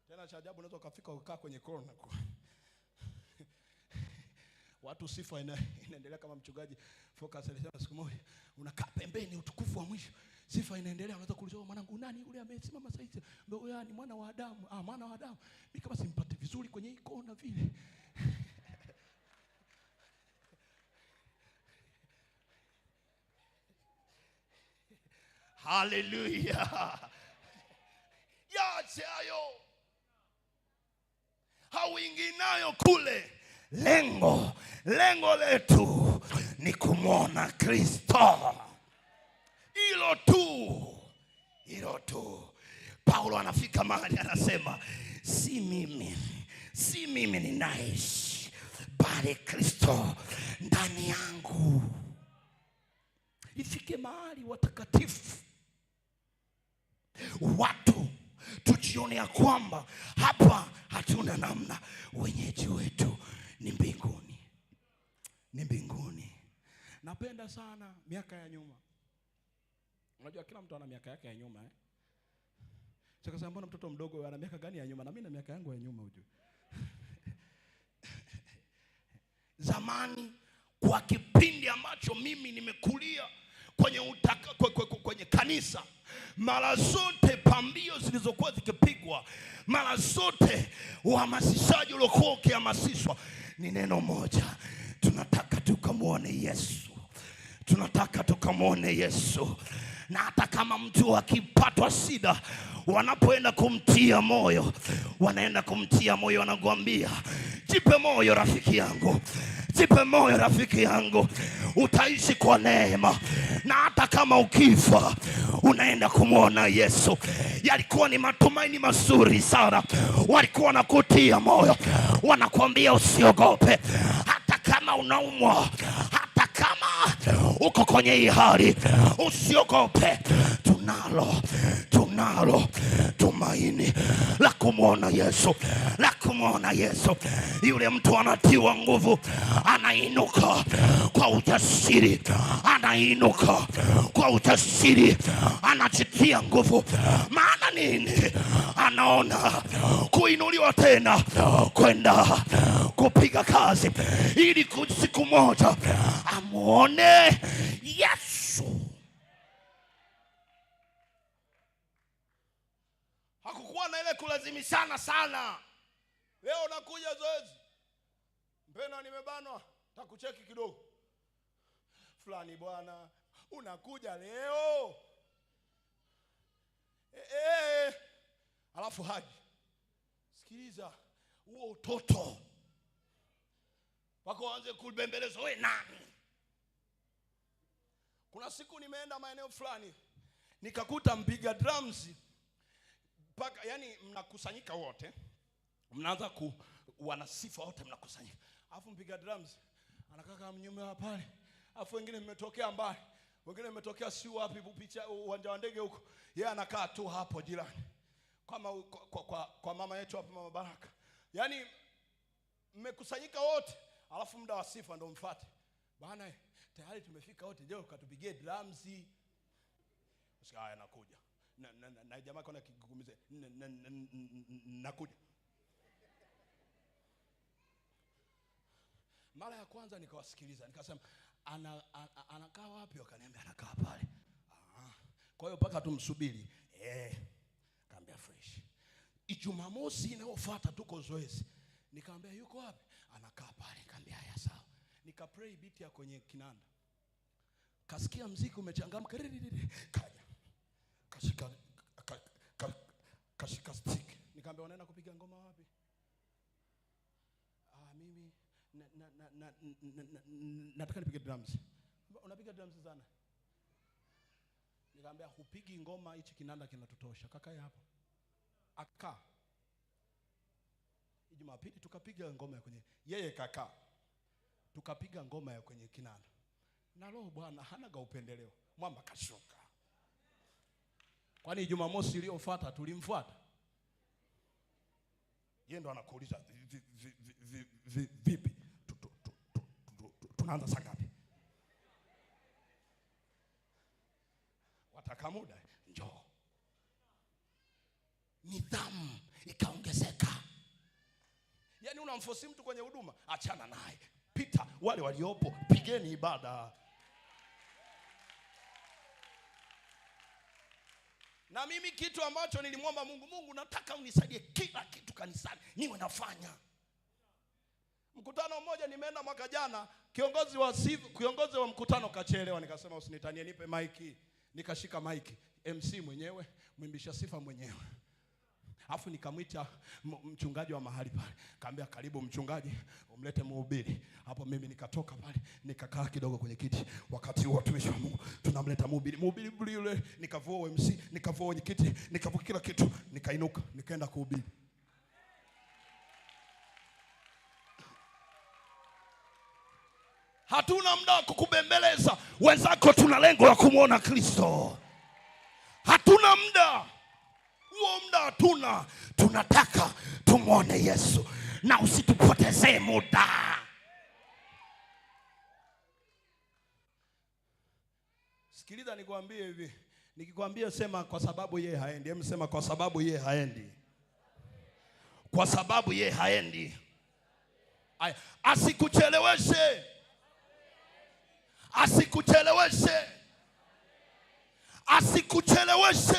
Tena cha ajabu unaweza ukafika ukaa kwenye corner. Watu sifa inaendelea kama mchungaji Focus alisema siku moja, unakaa pembeni utukufu wa mwisho. Sifa inaendelea, unaweza kuuliza mwanangu nani yule amesimama sasa hivi? Ndio ni mwana wa Adamu. Mwana wa Adamu. Mimi kama simpate vizuri kwenye hii kona vile. Hallelujah. Yache hayo. Hauingii nayo kule. Lengo letu ni kumwona Kristo. Hilo tu. Paulo anafika mahali anasema, si mimi ninaishi, bali Kristo ndani yangu. Ifike mahali watakatifu watu tujione ya kwamba hapa hatuna namna, wenyeji wetu ni mbinguni. Napenda sana miaka ya nyuma. Unajua kila mtu ana miaka yake ya nyuma Sasa kama mbona mtoto mdogo ana miaka gani ya nyuma? Na mimi na miaka yangu ya nyuma ujue. Zamani kwa kipindi ambacho mimi nimekulia kwenye kanisa, mara zote pambio zilizokuwa zikipigwa, mara zote uhamasishaji uliokuwa ukihamasishwa ni neno moja: tunataka tukamwone Yesu. Tunataka tukamwone Yesu. Na hata kama mtu akipatwa shida, wanapoenda kumtia moyo, wanakuambia, jipe moyo rafiki yangu. Jipe moyo rafiki yangu, utaishi kwa neema. Na hata kama ukifa, unaenda kumwona Yesu. Yalikuwa ni matumaini mazuri sana. Walikuwa wanakutia moyo, wanakuambia usiogope. Hata kama unaumwa, hata kama uko kwenye hii hali, usiogope. Tunalo tumaini la kumwona Yesu. Yule mtu anatiwa nguvu, anainuka kwa ujasiri, anajitia nguvu. Maana nini? Anaona kuinuliwa tena kwenda kupiga kazi, ili siku moja amuone Yesu. Hakukuwa na ile kulazimishana sana. Leo nakuja zoezi, mpena nimebanwa, takucheki kidogo. Fulani bwana, unakuja leo? Alafu haji. Sikiliza, huo utoto wako waanze kulibembeleza, wewe nani? Kuna siku nimeenda maeneo fulani, nikakuta mpiga drums paka, yani mnakusanyika wote, mnaanza wanasifa wote mnakusanyika. Alafu mpiga drums anakaa kama mnyume pale. Alafu wengine mmetokea mbali, wengine mmetokea si wapi, picha uwanja wa ndege huko. Yeye anakaa tu hapo jirani. Kama kwa mama yetu hapo, Mama Baraka. Yani mmekusanyika wote, alafu muda wa sifa ndio mfuate. Bana, tayari tumefika wote, je, ukatupigie drums? Haya nakuja. Na jamaa kana kigugumize. Nakuja. Mara ya kwanza nikawasikiliza, nikasema anakaa wapi? Wakaniambia anakaa pale. Kwa hiyo mpaka tumsubiri. Kaambia fresh. Ijumamosi inayofuata tuko zoezi. Nikamwambia yuko wapi? Anakaa pale. Nikamwambia haya sawa. Nikapray beat ya kwenye kinanda. Kasikia muziki umechangamka. Kaja. Kashika stick. Nikamwambia unaenda kupiga ngoma wapi? Mimi nataka nipige drums. Unapiga drums sana? Nikamwambia hupigi ngoma, hichi kinanda kinatutosha. Kakae hapo. Aka. Jumapili tukapiga ngoma ya kwenye yeye kaka. Tukapiga ngoma ya kwenye kinanda. Na roho Bwana hanaga upendeleo. Mwamba kashuka. Kwani Jumamosi iliyofuata tulimfuata? Yeye ndo anakuuliza vipi? Tunaanza saa ngapi? Wataka muda? Njoo. Nidhamu ikaongezeka. Yaani unamforce mtu kwenye huduma, achana naye. Pita wale waliopo, pigeni ibada. Na mimi kitu ambacho nilimwomba Mungu, nataka unisaidie kila kitu kanisani niwe nafanya. Mkutano mmoja nimeenda mwaka jana, kiongozi wa mkutano kachelewa, nikasema usinitanie, nipe maiki. Nikashika maiki, MC mwenyewe, mwimbisha sifa mwenyewe. Alafu nikamwita mchungaji wa mahali pale. Kaambia karibu mchungaji, umlete mhubiri. Hapo mimi nikatoka pale, nikakaa kidogo kwenye kiti. Wakati huo watumishi wa Mungu tunamleta mhubiri. Mhubiri yule nikavua MC, nikavua kwenye kiti, nikavua kila kitu, nikainuka, nikaenda kuhubiri. Hatuna muda wa kukubembeleza. Wenzako tuna lengo la kumuona Kristo. Hatuna muda. Huo muda hatuna. Tunataka tumuone Yesu. Na usitupotezee muda. Sikiliza nikwambie hivi. Nikikwambia sema kwa sababu yeye haendi. Hebu sema kwa sababu yeye haendi. Kwa sababu yeye haendi. Asikucheleweshe. Asikucheleweshe. Asikucheleweshe.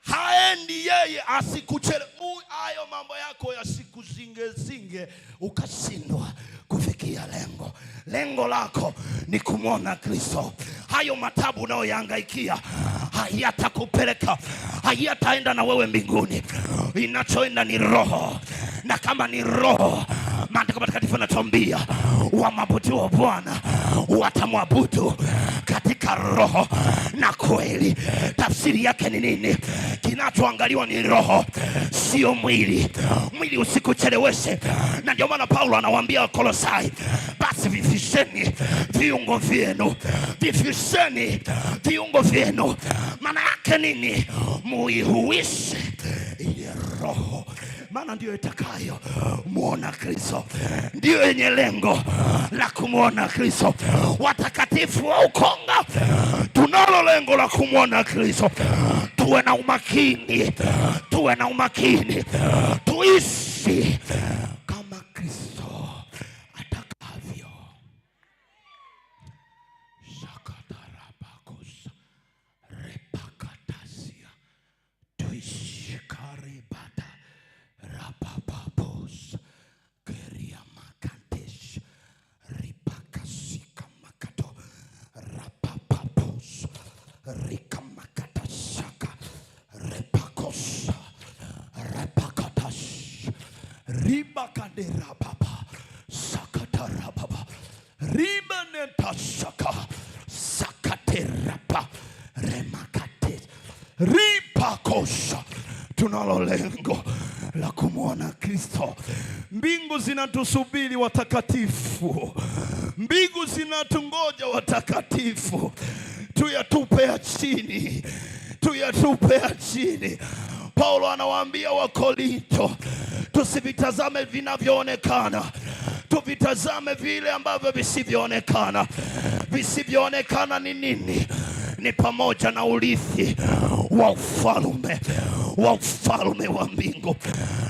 Haendi yeye, asikucheleweshe. Hayo mambo yako yasikuzinge ukashindwa kufikia lengo. Lengo lako ni kumwona Kristo. Hayo matabu unayoyahangaikia hayatakupeleka, hayataenda na wewe mbinguni. Inachoenda ni roho. Na kama ni roho, Maandiko matakatifu yanatuambia wamwabuduo Bwana watamwabudu katika roho na kweli. Tafsiri yake ni nini? Kinachoangaliwa ni roho, sio mwili. Mwili usikucheleweshe. Na ndio maana Paulo anawaambia Wakolosai, basi vifisheni viungo vyenu. Vifisheni viungo vyenu. Maana yake nini? Muihuishe ile roho. Maana ndio itakayo muona Kristo. Ndio yenye lengo la kumuona Kristo. Watakatifu wa Ukonga tunalo lengo la kumuona Kristo. Tuwe na umakini. Tuwe na umakini. Tuishi kama Kristo atakavyo. Shakatarabakosa repakatasia. Tuishi karibata rapapapos keria makantesh ripakasika makato rapapapos rikamakatashaka repakosa repakatash ribakanderababa sakatarababa ribanetashaka sakaterapa remakate ripakosa. Tunalo lengo la kumwona Kristo. Mbingu zinatusubiri watakatifu. Mbingu zinatungoja watakatifu. Tuyatupe chini. Tuyatupe chini. Paulo anawaambia Wakorinto, tusivitazame vinavyoonekana, tuvitazame vile ambavyo visivyoonekana. Visivyoonekana ni nini? ni pamoja na urithi wa ufalme wa mbingu.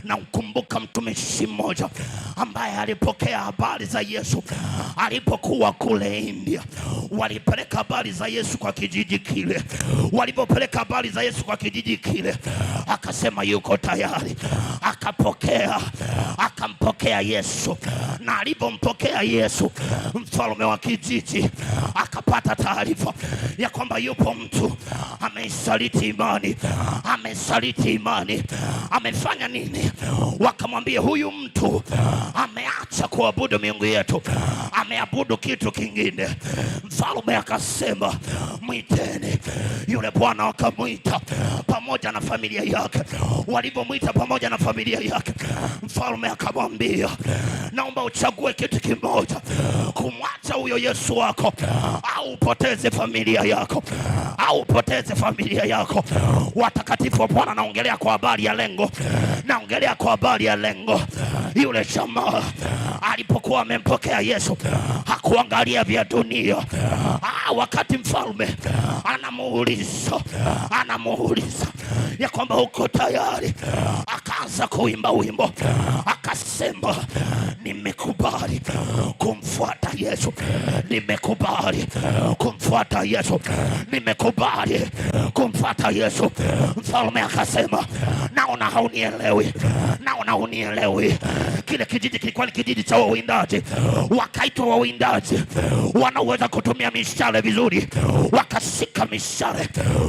Na mkumbuka mtumishi mmoja ambaye alipokea habari za Yesu alipokuwa kule India. Walipeleka habari za Yesu kwa kijiji kile. Walipopeleka habari za Yesu kwa kijiji kile, akasema yuko tayari. Akampokea Yesu. Na alipompokea Yesu, mfalme wa kijiji akapata taarifa ya kwamba yupo mtu amesaliti imani. Amefanya nini? Wakamwambia huyu mtu ameacha kuabudu miungu yetu, ameabudu kitu kingine. Mfalme akasema mwiteni. Yule bwana wakamwita pamoja na familia yake. Walipomwita pamoja na familia yake, mfalme akamwambia, naomba uchague kitu kimoja, kumwacha huyo Yesu wako au upoteze familia yako, Watakatifu wa Bwana, naongelea kwa habari ya lengo. Yule jamaa alipokuwa amempokea Yesu hakuangalia vya dunia. Wakati mfalme anamuuliza ya kwamba uko tayari, akaanza kuimba wimbo, akasema nimekubali kumfuata Yesu, Mfalme akasema naona haunielewi. Kile kijiji kilikuwa ni kijiji cha wawindaji. Wakaitwa wawindaji wanaweza kutumia mishale vizuri. Wakashika mishale,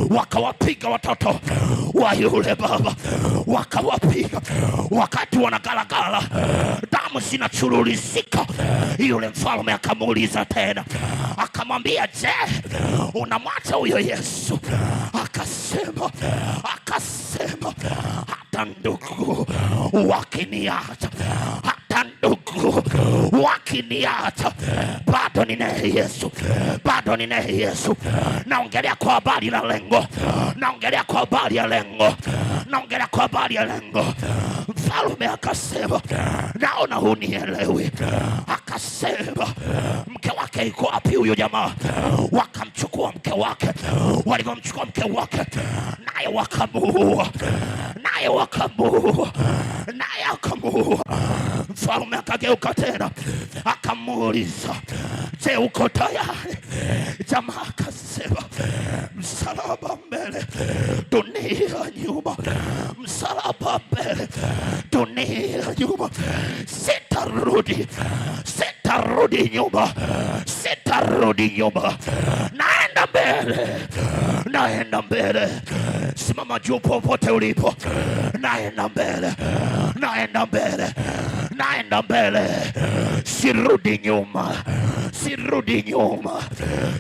wakawapiga watoto wa yule baba, wakawapiga. Wakati wanagalagala, damu zinachuruzika. Yule mfalme akamuuliza tena, akamwambia, je, unamwacha huyo Yesu? Akasema hata ndugu wakiniacha, bado ninaye Yesu. Naongelea kwa habari ya lengo. Mfalme akasema naona hunielewi. Akasema mke wake yuko wapi huyo jamaa? Wakamchukua mke wake. Walipomchukua mke wake, naye wakamuua. Mfalme akageuka tena akamuuliza, je, uko tayari? Jamaa akasema msalaba mbele, dunia nyuma. Msalaba mbele, dunia nyuma. Sitarudi nyuma. Naenda mbele. Simama juu popote ulipo. Naenda mbele.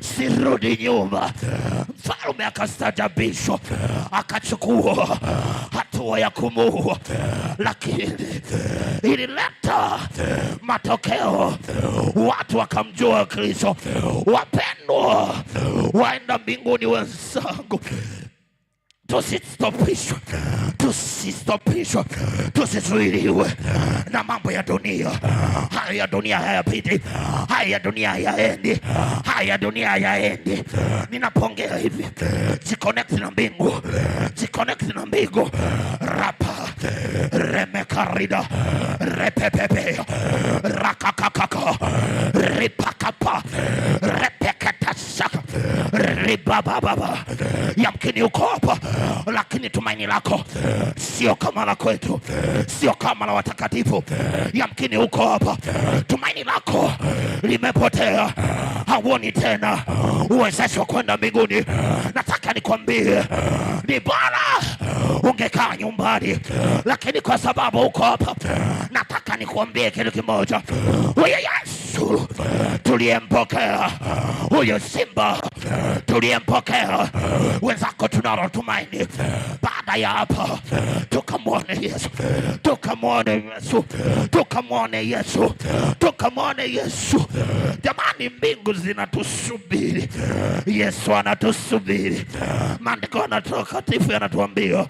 Sirudi nyuma. Mfalme akastajabishwa, akachukua hatua ya kumuua, lakini ilileta matokeo. Watu wakamjua Kristo. Wapendwa waenda mbinguni wenzangu, tusistopishwe, tusizuiliwe na mambo ya dunia. Haya ya dunia hayapiti, haya ya dunia hayaendi. Ninapongea hivi, jiconnect na mbingu. Rapa remekarida repepepe rakakakaka ripakapa repekatasaka ribababa. Yamkini uko hapa, lakini tumaini lako sio kama la kwetu, sio kama la watakatifu. Yamkini uko hapa, tumaini lako limepotea, hauoni tena uwezesho kwenda mbinguni. Nataka nikwambie, ni bora ungekaa nyumbani, lakini kwa sababu uko hapa, nataka nikwambie kitu kimoja. Huyo Yesu tuliyempokea, huyo Simba tuliyempokea, wenzako tunalo tumaini. Baada ya hapa tukamwone Yesu. Jamani, mbingu zinatusubiri, Yesu anatusubiri. Maandiko matakatifu yanatuambia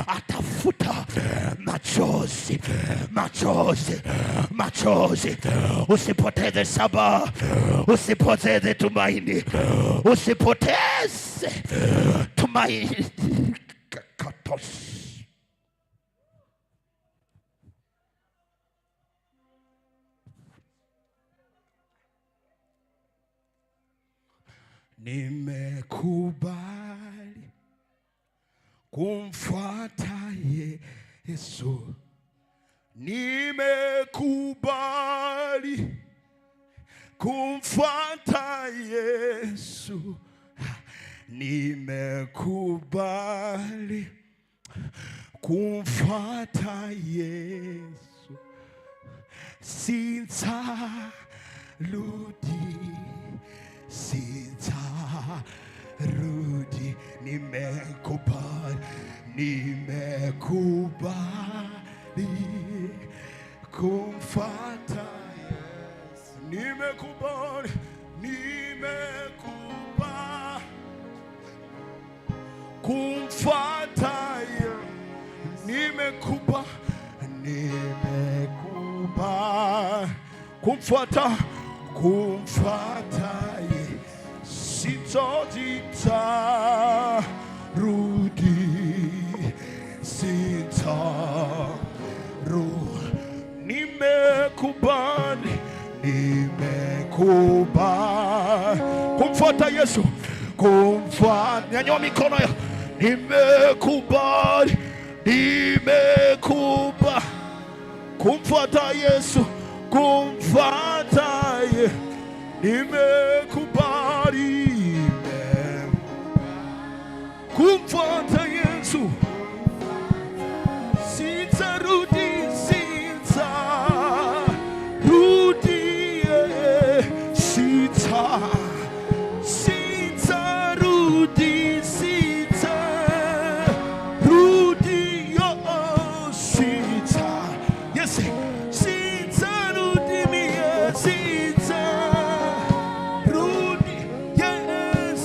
atafuta machozi. Usipoteze usipoteze tumaini, usipoteze tumaini. Nimekubali kumfuata Yesu, nimekubali kumfuata Yesu, nimekubali kumfuata Yesu, sitarudi, sitarudi, nimekubali, nimekubali kumfuata Yesu, nimekubali, nimekubali kumfuata Yesu, nimekubali, nimekubali kumfuata, kumfuata Yesu, sitarudi, sitarudi, nimekubali, nimekubali kumfuata Yesu, kumfuata. Nyanyua mikono ya nimekubali, nimekubali kumfuata Yesu, kumfuata Yesu, nimekubali kumfuata Yesu, sitarudi, sitarudi, sitarudi, sitarudi, yes, sitarudi, sitarudi, yes,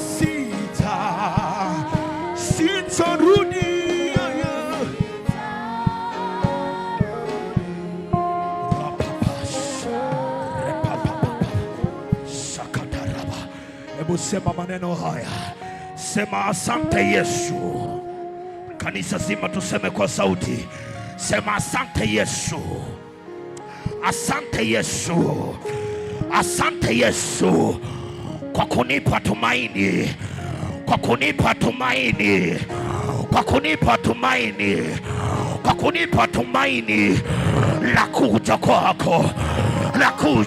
sitarudi, Hebu sema maneno haya, sema asante Yesu. Kanisa zima tuseme kwa sauti, sema asante Yesu, asante Yesu, asante Yesu kwa kunipa tumaini, kwa kunipa tumaini, kwa kunipa tumaini, kwa kunipa tumaini la kuja kwako, la kuja